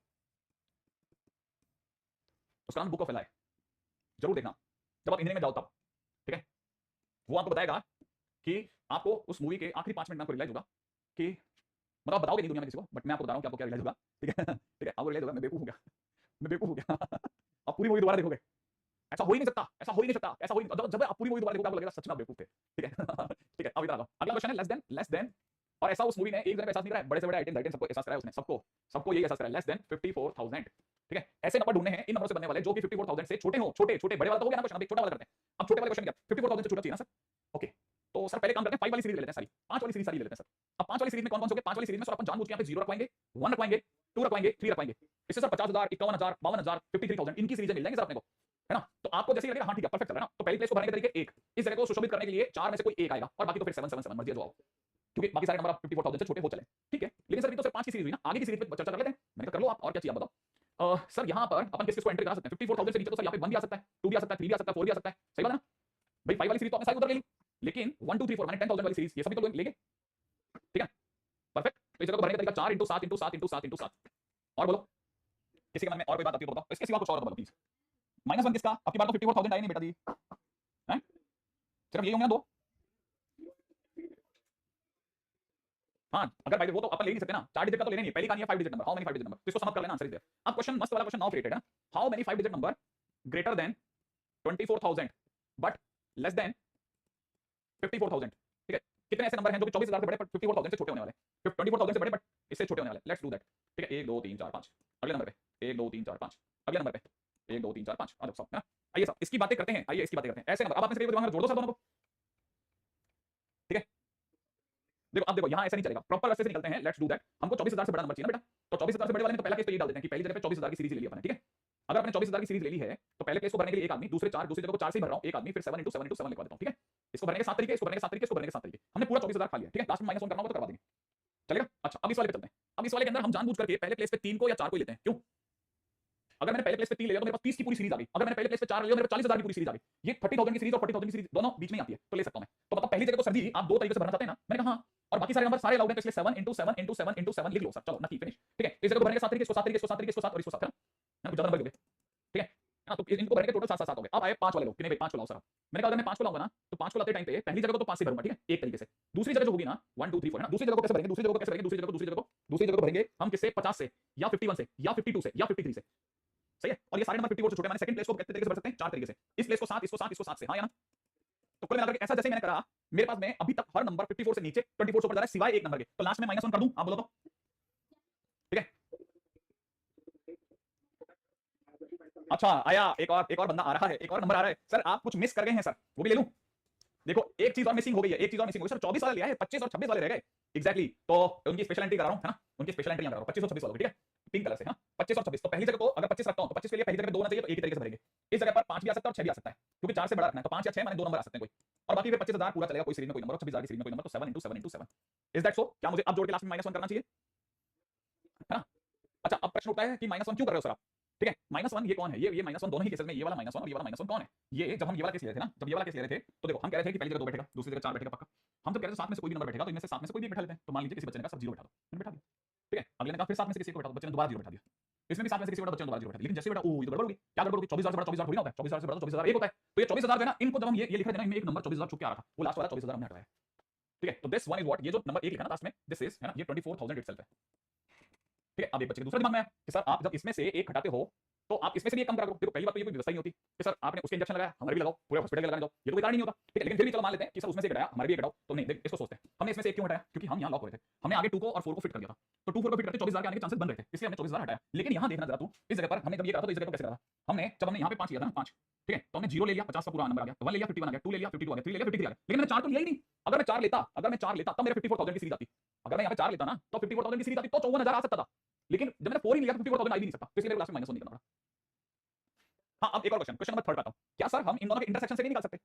उसका नाम बुक ऑफ एलाई, जरूर देखना जब आप इंजीनियरिंग में जाओ तब, ठीक है। वो आपको बताएगा कि आपको उस मूवी के आखिरी 5 मिनट में आपको रियलाइज होगा कि मतलब आप बताओगे नहीं दुनिया में किसी को, बट मैं आपको बता रहा हूँ कि आपको क्या रियलाइज होगा, ठीक है ठीक है, आपको रियलाइज होगा मैं बेवकूफ हो गया, मैं बेवकूफ हो गया आप पूरी मूवी दोबारा देखोगे, ऐसा हो ही नहीं सकता, ऐसा हो ही नहीं सकता, ऐसा हो ही नहीं, जब आप पूरी मूवी दोबारा देखोगे आपको लगेगा सच में आप बेवकूफ थे, ठीक है ठीक है। अब इधर आ जाओ, अगला क्वेश्चन है लेस देन, और ऐसा उस मूवी ने एक जने पे एहसास नहीं कराया, बड़े से बड़े आइटम सबको एहसास कराया उसने, सबको यही एहसास कराया, लेस देन 54,000, ठीक है। ऐसे नंबर ढूंढने हैं इन नंबरों से बनने वाले जो कि 54,000 से छोटे हो, छोटे बड़े वाला तो हो गया ना क्वेश्चन, अब एक छोटा वाला करते हैं। अब छोटे वाले क्वेश्चन क्या, 54,000 से छोटा चाहिए ना सर, ओके। तो सर पहले काम करते हैं 5 वाली सीरीज ले लेते हैं, सारी 5 वाली सीरीज सारी ले लेते हैं सर। अब 5 वाली सीरीज में कौन कौन से होंगे, 5 वाली सीरीज में सर अपन जानबूझ के यहाँ पे 0 रखवाएंगे, 1 रखवाएंगे, 2 रखवाएंगे, 3 रखवाएंगे, इससे सर 50,000, 51,000, 52,000, 53,000 इनकी सीरीज मिल जाएंगे सर अपने को, है ना। तो आपको जैसे लगेगा हाँ ठीक है परफेक्ट चल रहा है ना, तो पहली प्लेस को भरने के तरीके एक, इस जगह को सुशोभित करने के लिए 4 में से कोई एक आएगा और बाकी तो फिर 7 7 7 मर्जी जो आओ, क्योंकि बाकी सारे नंबर आप 54,000 से छोटे हो चले, ठीक है। लेकिन सर अभी तो सिर्फ 5 की सीरीज हुई ना, आगे की सीरीज पे चर्चा कर लेते हैं। मैंने कहा कर लो आप, और क्या चाहिए आप बताओ। सर यहाँ पर अपन किस को एंट्री करा सकते हैं, 54,000 से नीचे तो सर यहाँ पे 1 भी आ सकता है, 2 भी आ सकता है, 3 भी आ सकता है, 4 भी आ सकता है, सही बात है ना भाई। 5 वाली सीरीज तो आपने सारी उधर ले ली, लेकिन 1 2 3 4 मैंने 10,000 वाली सीरीज ये सभी तो लेंगे, ठीक है परफेक्ट। तो इस जगह को भरने का तरीका 4 × 7 × 7 × 7 × 7। और बोलो किसी के मन में और कोई बात आती है तो बताओ, इसके सिवा कुछ और बोलो प्लीज। -1 किसका, अब की बार तो 54,000 आई नहीं बेटा दी हैं, सिर्फ यही होंगे ना दो। हाँ अगर भाई वो तो अपन ले नहीं सकते ना, 4 डिजिट का तो लेना नहीं, पहली कहानी है 5 digit number, how many 5 digit number, तो इसको सम अप कर लेना, आंसर इज देयर। अब क्वेश्चन मस्त वाला क्वेश्चन नाउ क्रिएटेड है, how many 5 digit number greater than 24,000 but less than 54,000, ठीक है। कितने ऐसे नंबर हैं जो कि 24,000 से बड़े बट 54,000 से छोटे होने वाले, 24,000 से बड़े बट इससे छोटे होने वाले, लेट्स डू दैट, ठीक है। 1 2 3 4 5 अगले नंबर पे, 1 2 3 4 5 अगले नंबर पे, 1 2 3 4 5 आ जाओ सब, है ना। आइए सब इसकी बातें करते हैं, आइए इसकी बातें करते हैं। ऐसे नंबर अब आपने से दिमाग में जोड़ दो सब दोनों को, ठीक है। देखो अब देखो यहाँ ऐसा नहीं चलेगा, प्रॉपर रास्ते से निकलते हैं, लेट्स डू दैट। हमको 24,000 से बड़ा नंबर चाहिए ना बेटा, तो 24,000 से बड़े वाले में तो पहला केस तो ये डाल देते हैं कि पहली जगह पे 24,000 की सीरीज ले ली अपने, ठीक है। अगर आपने 24,000 की सीरीज ले ली है तो पहले केस को भरने के लिए एक आदमी, दूसरी जगह को 4 से भर रहा हूं, एक आदमी, फिर 7 × 7 × 7 लिखवा देता हूं, ठीक है। इसको भरने के 7 तरीके, इसको भरने के 7 तरीके, इसको भरने के 7 तरीके, हमने पूरा 24,000 खा लिया, ठीक है। लास्ट में -1 करना होगा तो करवा देंगे, चलेगा। अच्छा अब इस वाले पे चलते हैं। अब इस वाले के अंदर हम जानबूझ करके पहले प्लेस पे 3 को या 4 को लेते हैं, क्यों। अगर मैंने पहले प्लेस पे 3 ले लिया तो मेरे पास 30 की पूरी सीरीज आ गई, अगर मैंने पहले प्लेस पे 4 ले लिया मेरे पास 40,000 की पूरी सीरीज आ गई। ये 30,000 की सीरीज और 40,000 की सीरीज दोनों बीच में आती है, तो ले सकता हूं मैं। तो मतलब पहली जगह को सर जी आप 2 तरीके से भरना चाहते हैं ना, मैंने कहा हां, और बाकी सारे नंबर सारे अलाउड है, तो इसलिए 7 × 7 × 7 × 7 लिख लो सर, चलो नकी फिनिश, ठीक है। इस जगह को भरने के 7 तरीके, इसको 7 तरीके, इसको 7 तरीके, इसको 7 और इसको 7 है ना, ज्यादा नंबर हो गए, ठीक है ना। तो इनको भरने के टोटल 7 7 हो गए। अब आए 5 वाले लोग कि नहीं भाई 5 को लाओ सर। मैंने कहा अगर मैं 5 को लाऊंगा ना तो 5 को लाते टाइम पे पहली जगह को तो 5 से भरूंगा, ठीक है, एक तरीके से। दूसरी जगह जो होगी ना 1 2 3 4 है ना, दूसरी जगह को कैसे भरेंगे, दूसरी जगह को कैसे भरेंगे, दूसरी जगह को भरेंगे हम किससे, 50 से या 51 से या 52 से या 53 से, सही है। और ये सारे नंबर 54 से छोटे, मैंने सेकंड प्लेस को कितने तरीके से भर सकते हैं, 4 तरीके से। इस प्लेस को 7, इसको 7, इसको 7 से, हां या ना। तो कुल मिलाकर ऐसा जैसे मैंने करा, मेरे पास में अभी तक हर नंबर 54 से नीचे 24 से ऊपर जा रहा है सिवाय एक नंबर के, तो लास्ट में -1 कर दूं, आप बोलो तो, ठीक है। अच्छा आया एक और बंदा आ रहा है, एक और नंबर आ रहा है सर, आप कुछ मिस कर गए हैं सर, वो भी ले लूं। देखो एक चीज और मिसिंग हो गई है, एक चीज और मिसिंग हो गई सर, 24 वाला लिया है, 25 और 26 वाले रह गए, एग्जैक्टली। तो उनकी स्पेशल एंट्री करा रहा हूं, है ना, उनकी स्पेशल एंट्री करा रहा हूं 25 और 26 वालों की, ठीक है, पिंक कलर से, हां 25 और 26। तो पहली जगह को अगर 25 रखता हूं तो 25 के लिए पहली जगह पे 2 होना चाहिए, तो एक ही तरीके से भरेंगे। इस जगह पर 5 भी आ सकता है और 6 भी आ सकता है, क्योंकि 4 से बड़ा रखना है, तो 5 या 6 माने 2 नंबर आ सकते हैं कोई, और बाकी फिर 25,000 पूरा चलेगा, कोई सीरीज में कोई नंबर और 26,000 की सीरीज में कोई नंबर, तो 7 × 7 × 7 इज दैट सो। क्या मुझे अब जोड़ के लास्ट में -1 करना चाहिए, है ना। अच्छा अब प्रश्न उठता है कि -1 क्यों कर रहे हो सर आप, ठीक है। -1 ये कौन है, ये -1 दोनों ही केसेस में, ये वाला -1 और ये वाला -1 कौन है। ये जब हम ये वाला केस ले रहे थे ना, जब ये वाला केस ले रहे थे तो देखो हम कह रहे थे कि पहली जगह 2 बैठेगा, दूसरी जगह 4 बैठेगा पक्का। हम जब कह रहे थे 7 में से कोई भी नंबर बैठेगा तो इनमें से 7 में से कोई भी बैठा लेते हैं, तो मान लीजिए किसी बच्चे ने कहा सब 0 बैठा दो, मैंने बैठा दिया, ठीक है। अगले ने कहा फिर 7 में से किसी को बैठा दो, बच्चे ने दोबारा 0 बैठा दिया। इसमें भी 7 में से किसी को बैठा, बच्चे ने दोबारा 0 बैठा दिया। लेकिन जैसे बैठा ओ ये तो गड़बड़ हो गई, क्या गड़बड़ हो गई, 24,000 से बड़ा 24,000 थोड़ी ना होता है, 24,000 से बड़ा 24,000 एक होता है। तो ये 24,000 जो है ना, इनको जब हम ये लिख रहे थे ना, इनमें एक नंबर 24,000 छुप के आ रहा था, वो लास्ट वाला 24,000 हमने हटाया, ठीक है। तो दिस वन इज व्हाट, ये जो नंबर 1 लिखा ना लास्ट में, दिस इज, है ना, ये 24,000 इटसेल्फ है, ठीक है। अब एक बच्चे के दूसरा दिमाग में आया कि सर आप जब इसमें से एक हटाते हो तो आप इसमें से भी एक कम करा करो। देखो पहली बात तो ये कोई व्यवस्था नहीं होती कि सर आपने उसके इंजेक्शन लगाया हमारे भी लगाओ, पूरे हॉस्पिटल के लगाने दो, ये तो कोई कारण नहीं होता, ठीक है। लेकिन फिर भी चलो मान लेते हैं कि सर उसमें से एक हटाया हमारे भी एक हटाओ, तो नहीं देख इसको सोचते हैं हमने इसमें से एक क्यों हटाया, क्योंकि हम यहाँ लॉक हो रहे थे, हमने आगे 2 को और 4 को फिट कर दिया था, तो 2 4 को फिट करते 24,000 के आने के चांसेस बन रहे थे, इसलिए हमने 24,000 हटाया। लेकिन यहाँ देखना जरा तू, इस जगह पर हमने जब ये करा था तो इस जगह को कैसे करा था, हमने जब हमने यहाँ पे 5 लिया था ना 5, ठीक है, तो हमने 0 ले लिया, 50 का पूरा नंबर आ गया, 1 ले लिया 51 आ गया, 2 ले लिया 52 आ गया, 3 ले लिया 53 आ गया, लेकिन मैंने 4 तो लिया ही नहीं। अगर मैं 4 लेता तब मेरे 54,000 की सीरीज आती, अगर मैं यहाँ पे 4 लेता ना तो 54,000 की सीरीज आती, तो 54,000 आ सकता था। लेकिन जब मैंने 4 ही लिया तो 54,000 आ ही नहीं सकता, तो इसलिए मेरे लास्ट में -1 नहीं करना पड़ा। हाँ अब एक और क्वेश्चन नंबर 3 पे आता हूं, क्या सर हम इन दोनों के इंटरसेक्शन से नहीं निकाल सकते,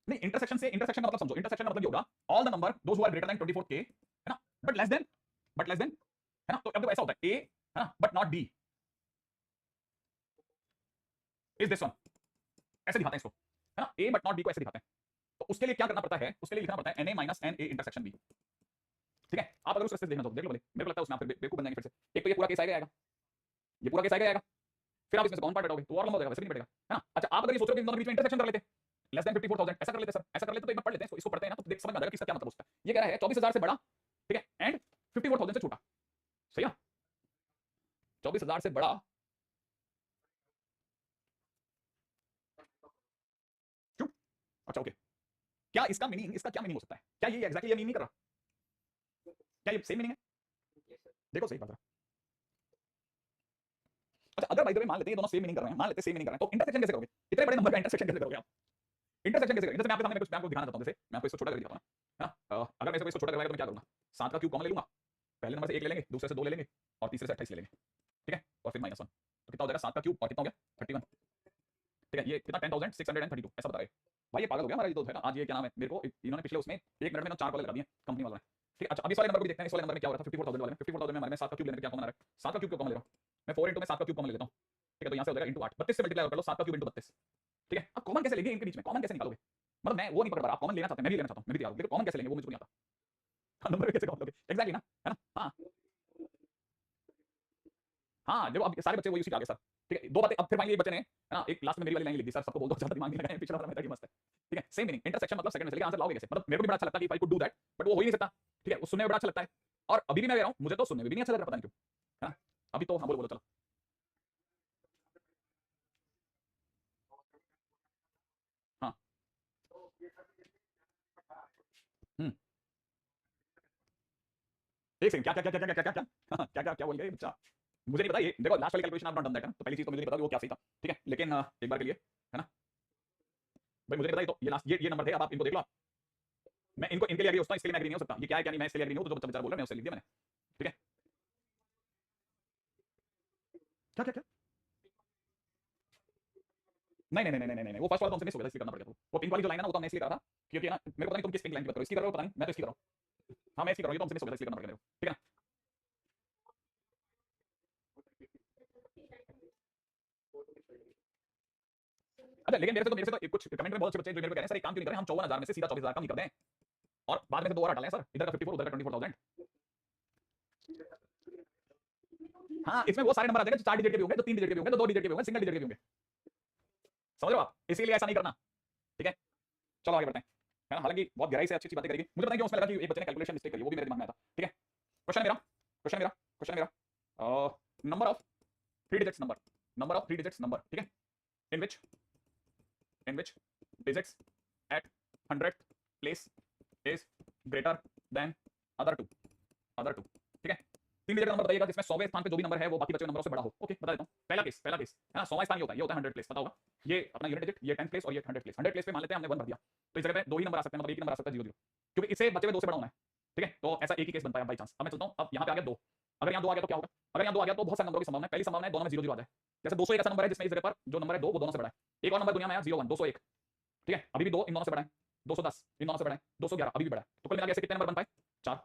नहीं इंटरसेक्शन का मतलब समझो, इंटरसेक्शन का मतलब ये होगा all the number those who are greater than 24k, है ना, बट लेस देन, है ना। तो अब देखो ऐसा होता है a, है ना, but not b, is this one, ऐसे दिखाते हैं इसको, है ना, a बट नॉट b को ऐसे दिखाते हैं। तो उसके लिए क्या करना पड़ता है, उसके लिए लिखना पड़ता है na - na इंटरसेक्शन b, ठीक है। आप अगर उस रास्ते से देखना चाहो देख लो भले, मेरे को लगता है उसमें आप फिर बेवकूफ बन जाएंगे फिर से। एक तो ये पूरा केस आएगा ये पूरा केस आएगा आएगा, फिर आप इसमें से कौन पार्ट हटाओगे तो और लंबा हो जाएगा, वैसे भी नहीं पड़ेगा, है ना। अच्छा आप अगर ये सोच रहे हो कि इन दोनों के बीच में इंटरसेक्शन कर लेते, लेस देन 54000 ऐसा कर लेते सर, ऐसा कर लेते तो एक बार पढ़ लेते हैं इसको पढ़ते हैं ना तो देख समझ में आ जाएगा कि इसका क्या मतलब होता है। ये कह रहा है 24000 से बड़ा, ठीक है, एंड 54000 से छोटा, सही है। 24000 से बड़ा, क्यों? अच्छा ओके, क्या इसका मीनिंग, इसका क्या मीनिंग हो सकता है, क्या ये एग्जैक्टली ये मीनिंग नहीं कर रहा, क्या ये सेम मीनिंग है? देखो सही बात है। अच्छा अगर भाई द वे मान लेते हैं ये दोनों सेम मीनिंग कर रहे हैं, मान लेते हैं सेम मीनिंग कर रहे हैं, तो इंटरसेक्शन कैसे करोगे, इतने बड़े नंबर का इंटरसेक्शन कैसे करोगे आप, इंटरसेक्शन कैसे करोगे? जैसे मैं आपके सामने कुछ मैं आपको दिखाना चाहता हूं, जैसे मैं आपको इसको छोटा कर दिया था ना, अगर मैं इसको छोटा करवाएगा तो मैं क्या करूंगा, 7 का क्यूब कॉमन ले लूंगा, पहले नंबर से 1 ले लेंगे, दूसरे से 2 ले लेंगे और तीसरे से 28 ले लेंगे, ठीक है, और फिर -1, तो कितना हो जाएगा 7 का क्यूब और कितना हो गया 31, ठीक है, ये कितना 10632 ऐसा बता रहे भाई, ये पागल हो गया हमारा ये तो है ना आज, ये क्या नाम है मेरे को इन्होंने पिछले उसमें 1 मिनट में ना 4 कॉल लगा दिए कंपनी वालों ने, ठीक है। अच्छा अभी इस वाले नंबर को भी देखते हैं, इस वाले नंबर में क्या हो रहा था 54000 वाले में, 54000 में हमारे में 7 का क्यूब लेने का क्या कॉमन आ रहा है, 7 का क्यूब क्यों कॉमन ले रहा हूं मैं, 4 इंटू में 7 का क्यूब कॉमन ले लेता हूं, ठीक है, तो यहां से हो जाएगा इंटू 8, 32 से मल्टीप्लाई कर लो 7 का क्यूब इंटू 32, ठीक है। अब कॉमन कैसे लेंगे इनके बीच में, कॉमन कैसे निकालोगे, मतलब मैं वो नहीं पढ़ पा रहा, आप कॉमन लेना चाहते हैं, मैं भी लेना चाहता हूं, मैं भी तैयार हूं, लेकिन कॉमन कैसे लेंगे वो मुझे नहीं आता, नंबर कैसे कॉमन लोगे एग्जैक्टली ना, है ना। हां हाँ देखो अब सारे बच्चे वही उसी के आगे सर, ठीक है, दो बातें अब फिर फाइनली एक बच्चे ने, है ना, एक लास्ट में मेरी वाली लाइन लिख दी, सर सबको बोल दो ज्यादा दिमाग नहीं लगाएं, पिछला वाला मेरा की मस्त है, ठीक है, सेम मीनिंग इंटरसेक्शन मतलब सेकंड में चलेगा, आंसर लाओगे कैसे, मतलब मेरे को भी बड़ा अच्छा लगता है कि I could do that, but वो हो ही नहीं सकता, ठीक है, वो सुनने में बड़ा अच्छा लगता है, और अभी भी मैं कह रहा हूं मुझे तो सुनने में भी नहीं अच्छा लग रहा, पता नहीं क्यों, है ना। अभी तो हाँ बोलो बोलो चलो, हाँ हम्म, एक सेकंड क्या क्या क्या क्या क्या क्या क्या क्या हाँ, क्या क्या क्या बोल गए बच्चा, मुझे नहीं पता ये, देखो लास्ट वाली कैलकुलेशन आप नॉट डन दैट, तो पहली चीज तो मुझे नहीं पता कि वो क्या सही था, ठीक है, लेकिन एक बार के लिए, है ना भाई, मुझे नहीं पता ये तो ये लास्ट ये नंबर थे, अब आप इनको देख लो, मैं इनको इनके लिए एग्री होता हूं, इसके लिए मैं एग्री नहीं हो सकता, ये क्या है क्या नहीं मैं इसके लिए एग्री नहीं हूं, तो जो बच्चा बेचारा बोल रहा है मैं उससे लिख दिया मैंने, ठीक है। क्या क्या क्या नहीं नहीं नहीं नहीं नहीं नहीं वो फर्स्ट वाला तो हमसे मिस हो गया, इसलिए करना पड़ गया, वो पिंक वाली जो लाइन है ना वो तो हमने इसलिए करा था क्योंकि ना मेरे को पता नहीं तुम किस पिंक लाइन की बात करो, इसकी कर रहे हो पता नहीं, मैं तो इसकी कर रहा हूं, हाँ मैं इसकी कर रहा हूं, ये तो हमसे मिस हो गया इसलिए करना पड़ गया मेरे को, ठीक है ना। अच्छा लेकिन मेरे से तो कुछ कमेंट में बहुत अच्छे बच्चे जो मेरे को कह रहे हैं सर एक काम क्यों नहीं करें हम 54,000 में से सीधा 24,000 कम ही कर दें और बाद में से 2 और हटा लें सर, इधर का 54 उधर का 24,000, हाँ इसमें वो सारे नंबर आ जाएंगे जो 4 डिजिट के भी होंगे, जो 3 डिजिट के भी होंगे, जो 2 डिजिट के भी होंगे, सिंगल डिजिट के भी होंगे, समझ रहे हो आप, इसीलिए ऐसा नहीं करना, ठीक है। चलो आगे बढ़ते हैं, है ना, हालांकि बहुत गहराई से अच्छी अच्छी बातें करेगी, मुझे पता नहीं क्यों उसमें लगा कि एक बच्चे ने कैलकुलेशन मिस्टेक करी, वो भी मेरे दिमाग में आया था, ठीक है। Question number of 3 digits number, ठीक है, in which digits at 100th place is greater than other two, ठीक है। 3 डिजिट का नंबर बताइएगा जिसमें 100वें स्थान पे जो भी नंबर है वो बाकी बचे नंबरों से बड़ा हो, ओके बता देता हूं, पहला केस है ना, 100वां स्थान ये होता है 100 प्लेस, पता होगा ये अपना यूनिट डिजिट, ये 10th प्लेस और ये 100 प्लेस, 100 प्लेस पे मान लेते हैं हमने 1 भर दिया, तो इस जगह पे दो ही नंबर आ सकते हैं, मतलब एक ही नंबर आ सकता है 0 0, क्योंकि इससे बचे हुए 2 से बड़ा होना है, ठीक है, तो ऐसा एक ही केस बनता है बाई चांस। अब मैं चलता हूं, अब यहां पे आ गया 2, अगर यहां 2 आ गया तो क्या होगा, अगर यहां 2 आ गया तो बहुत सारे नंबरों की संभावना है, पहली संभावना है दोनों में 0 0 आ जाए, जैसे 201 ऐसा नंबर है जिसमें इस जगह पर जो नंबर है 2 वो दोनों से बड़ा है, एक और नंबर दुनिया में आया 01 201, ठीक है, अभी भी 2 इन दोनों से बड़ा है, 210 इन दोनों से बड़ा है, 211 अभी भी बड़ा है, तो कुल मिला के ऐसे कितने नंबर बन पाए 4,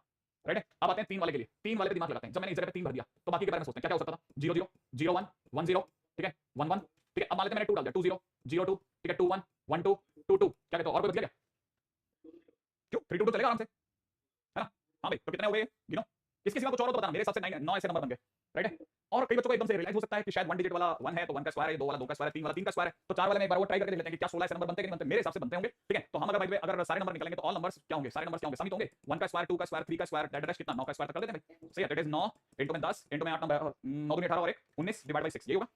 राइट है। अब आते हैं 3 वाले के लिए, 3 वाले पे दिमाग लगाते हैं, जब मैंने इस जगह पे 3 भर दिया तो बाकी के बारे में सोचते हैं क्या क्या हो सकता था, 0 0 0 1 1 0, ठीक है 1 1, ठीक है, अब मान लेते हैं मैंने 2 डाल दिया 2 0 0 2, ठीक है 2 1 1 2 2 2, क्या कहते हो और कोई बच गया क्या, क्यों 3 2 2 चलेगा आराम से, है ना। हाँ भाई तो कितने हो गए गिनो, किस किसी का कुछ और हो तो बताना, मेरे हिसाब से 9 ऐसे नंबर बन गए, राइट है। और कई बच्चों को एकदम से रियलाइज हो सकता है कि शायद 1 डिजिट वाला 1 है तो 1 का स्क्वायर है, 2 वाला 2 का स्क्वायर है, 3 वाला 3 का स्क्वायर है, तो 4 वाले में एक बार वो ट्राई करके देख लेते हैं कि क्या 16 ऐसे नंबर बनते हैं कि नहीं बनते, मेरे हिसाब से बनते होंगे, ठीक है। तो हम अगर भाई अगर सारे नंबर निकालेंगे तो ऑल नंबर्स क्या होंगे, सारे नंबर्स क्या होंगे, समित होंगे, 1 का स्क्वायर 2 का स्क्वायर 3 का स्क्वायर दैट कितना 9 का स्क्वायर तक कर देते हैं भाई, सही है, दैट इज 9 इंटू में 10 इंटू में 8 नंबर 9 दूनी 18 और 1 19 डिवाइड बाय 6, ये होगा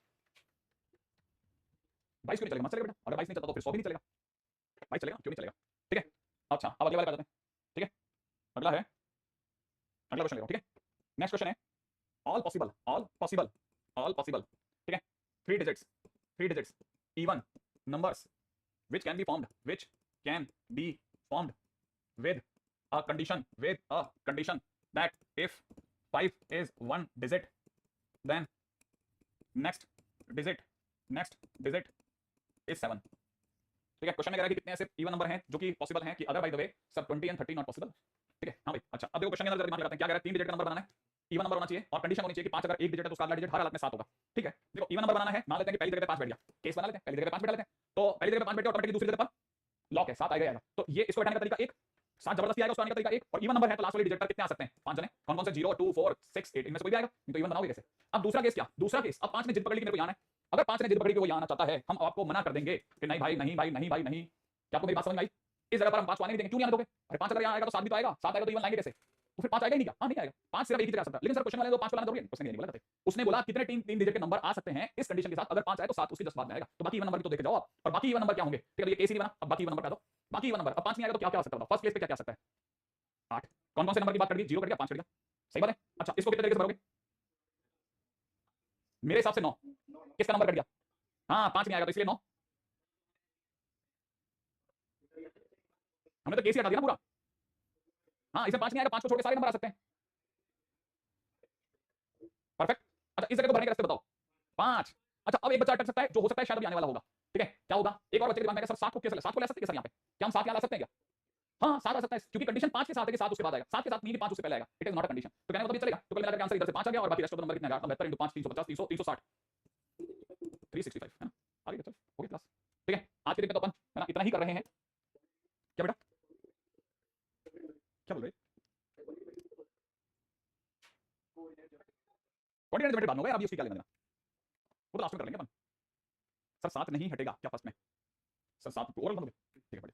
22 क्यों नहीं चलेगा, मत चलेगा बेटा, अगर 22 नहीं चलता तो फिर 100 भी नहीं चलेगा, 22 चलेगा क्यों नहीं चलेगा, ठीक है। अच्छा अब अगले वाले पे आते हैं, ठीक है, अगला है अगला क्वेश्चन ले लो, ठीक है, नेक्स्ट क्वेश्चन है ऑल पॉसिबल, ठीक है, 3 digits even numbers which can be formed with a condition that if 5 is one digit then next digit is 7, ठीक है। क्वेश्चन में कह रहा है कि कितने ऐसे इवन नंबर हैं जो कि पॉसिबल हैं कि अदर बाय द वे सब 20 एंड 30 नॉट पॉसिबल, ठीक है। हाँ भाई अच्छा अब देखो क्वेश्चन के अंदर दिमाग लगाते हैं, क्या कह रहा है 3 डिजिट का नंबर बनाना है, इवन नंबर होना चाहिए और कंडीशन होनी चाहिए कि 5 अगर एक डिजिट है तो उसका अगला डिजिट हर हालत में 7 होगा, ठीक है। देखो इवन नंबर बनाना है, मान लेते हैं कि पहली जगह पे 5 बैठ गया, केस बना लेते हैं, पहली जगह पे 5 बैठा लेते हैं, तो पहली जगह पे 5 बैठ गया ऑटोमेटिकली दूसरी जगह पर लॉक है 7 आएगा, तो ये इसको बैठाने का तरीका एक सात जबरदस्ती आएगा उसको आने का तरीका एक, और इवन नंबर है तो लास्ट वाले डिजिट पर कितने आ सकते हैं? 5 जने। कौन कौन से? 0 2 4 6 8 इनमें से कोई भी आएगा नहीं तो इवन बनाओगे कैसे? अब दूसरा केस क्या? दूसरा केस, अब 5 ने जिद पकड़ ली कि मेरे को यहाँ है। अगर 5 ने जिद पकड़ी कि वो यहाँ आना चाहता है, हम आपको मना कर देंगे कि नहीं भाई नहीं भाई नहीं भाई नहीं। क्या आपको मेरी बात समझ में आई? इस जगह पर हम 5 को आने नहीं देंगे। क्यों नहीं आने दोगे? अरे 5 अगर यहाँ आएगा तो 7 भी तो आएगा, 7 आएगा तो इवन लाएंगे कैसे? तो फिर 5 आएगा ही नहीं क्या? हाँ नहीं आएगा। 5 सिर्फ एक ही जगह आ सकता है। लेकिन सर क्वेश्चन वाले तो 5 को लाना दोगे? उसने नहीं बोला था। उसने बोला कितने तीन डिजिट के नंबर आ सकते हैं इस कंडीशन के साथ, अगर 5 आए तो 7 उसके जस्ट बाद में आएगा। तो बाकी इवन नंबर भी तो देखे जाओ आप, और बाकी इवन नंबर क्या होंगे? ठीक है, ये केस ही नहीं बना, अब बाकी इवन नंबर क्या दो? बाकी इवन नंबर, अब 5 नहीं आएगा तो क्या क्या आ सकता है? फर्स्ट प्लेस पे क्या क्या आ सकता है? 8। कौन कौन से नंबर की बात कर दी? 0 कट गया, 5 कट गया, सही बात है। अच्छा इसको कितने तरीके से भरोगे? मेरे हिसाब से 9। किसका नंबर कट गया? हाँ 5 नहीं आएगा तो इसलिए 9। हमने तो केस ही हटा दिया ना पूरा। हाँ इसमें 5 नहीं आएगा, 5 को छोड़ के सारे नंबर आ सकते हैं। परफेक्ट। अच्छा इस जगह को भरने का रास्ते बताओ। 5। अच्छा अब एक बच्चा अटक सकता है, जो हो सकता है शायद अभी आने वाला होगा। ठीक है, क्या होगा? एक और बच्चे के दिमाग में आएगा, सर 7 को कैसे 7 को ले सकते हैं सर यहाँ पे? क्या हम 7 यहाँ ला सकते हैं क्या? हाँ 7 आ सकता है, क्योंकि कंडीशन 5 के साथ है कि 7 उसके बाद आएगा। 7 के साथ नहीं कि 5 उससे पहले आएगा। It is not a condition. तो कहने का मतलब ये चलेगा। तो कल मिलाकर आंसर इधर से 5 आ गया और बाकी रेस्ट ऑफ द नंबर कितने आ गया? 72 × 5 350 300 360 365 है ना? आ गया, चल हो गया क्लास। ठीक है, आज के दिन में तो अपन है ना इतना ही कर रहे हैं। क्या बेटा क्या बोल रहे? कोऑर्डिनेट बाद में होगा, अभी उसकी क्या लेना देना? वो तो लास्ट में कर लेंगे अपन। सर 7 नहीं हटेगा क्या फर्स्ट में? सर 7 ओवरऑल बनोगे? ठीक है।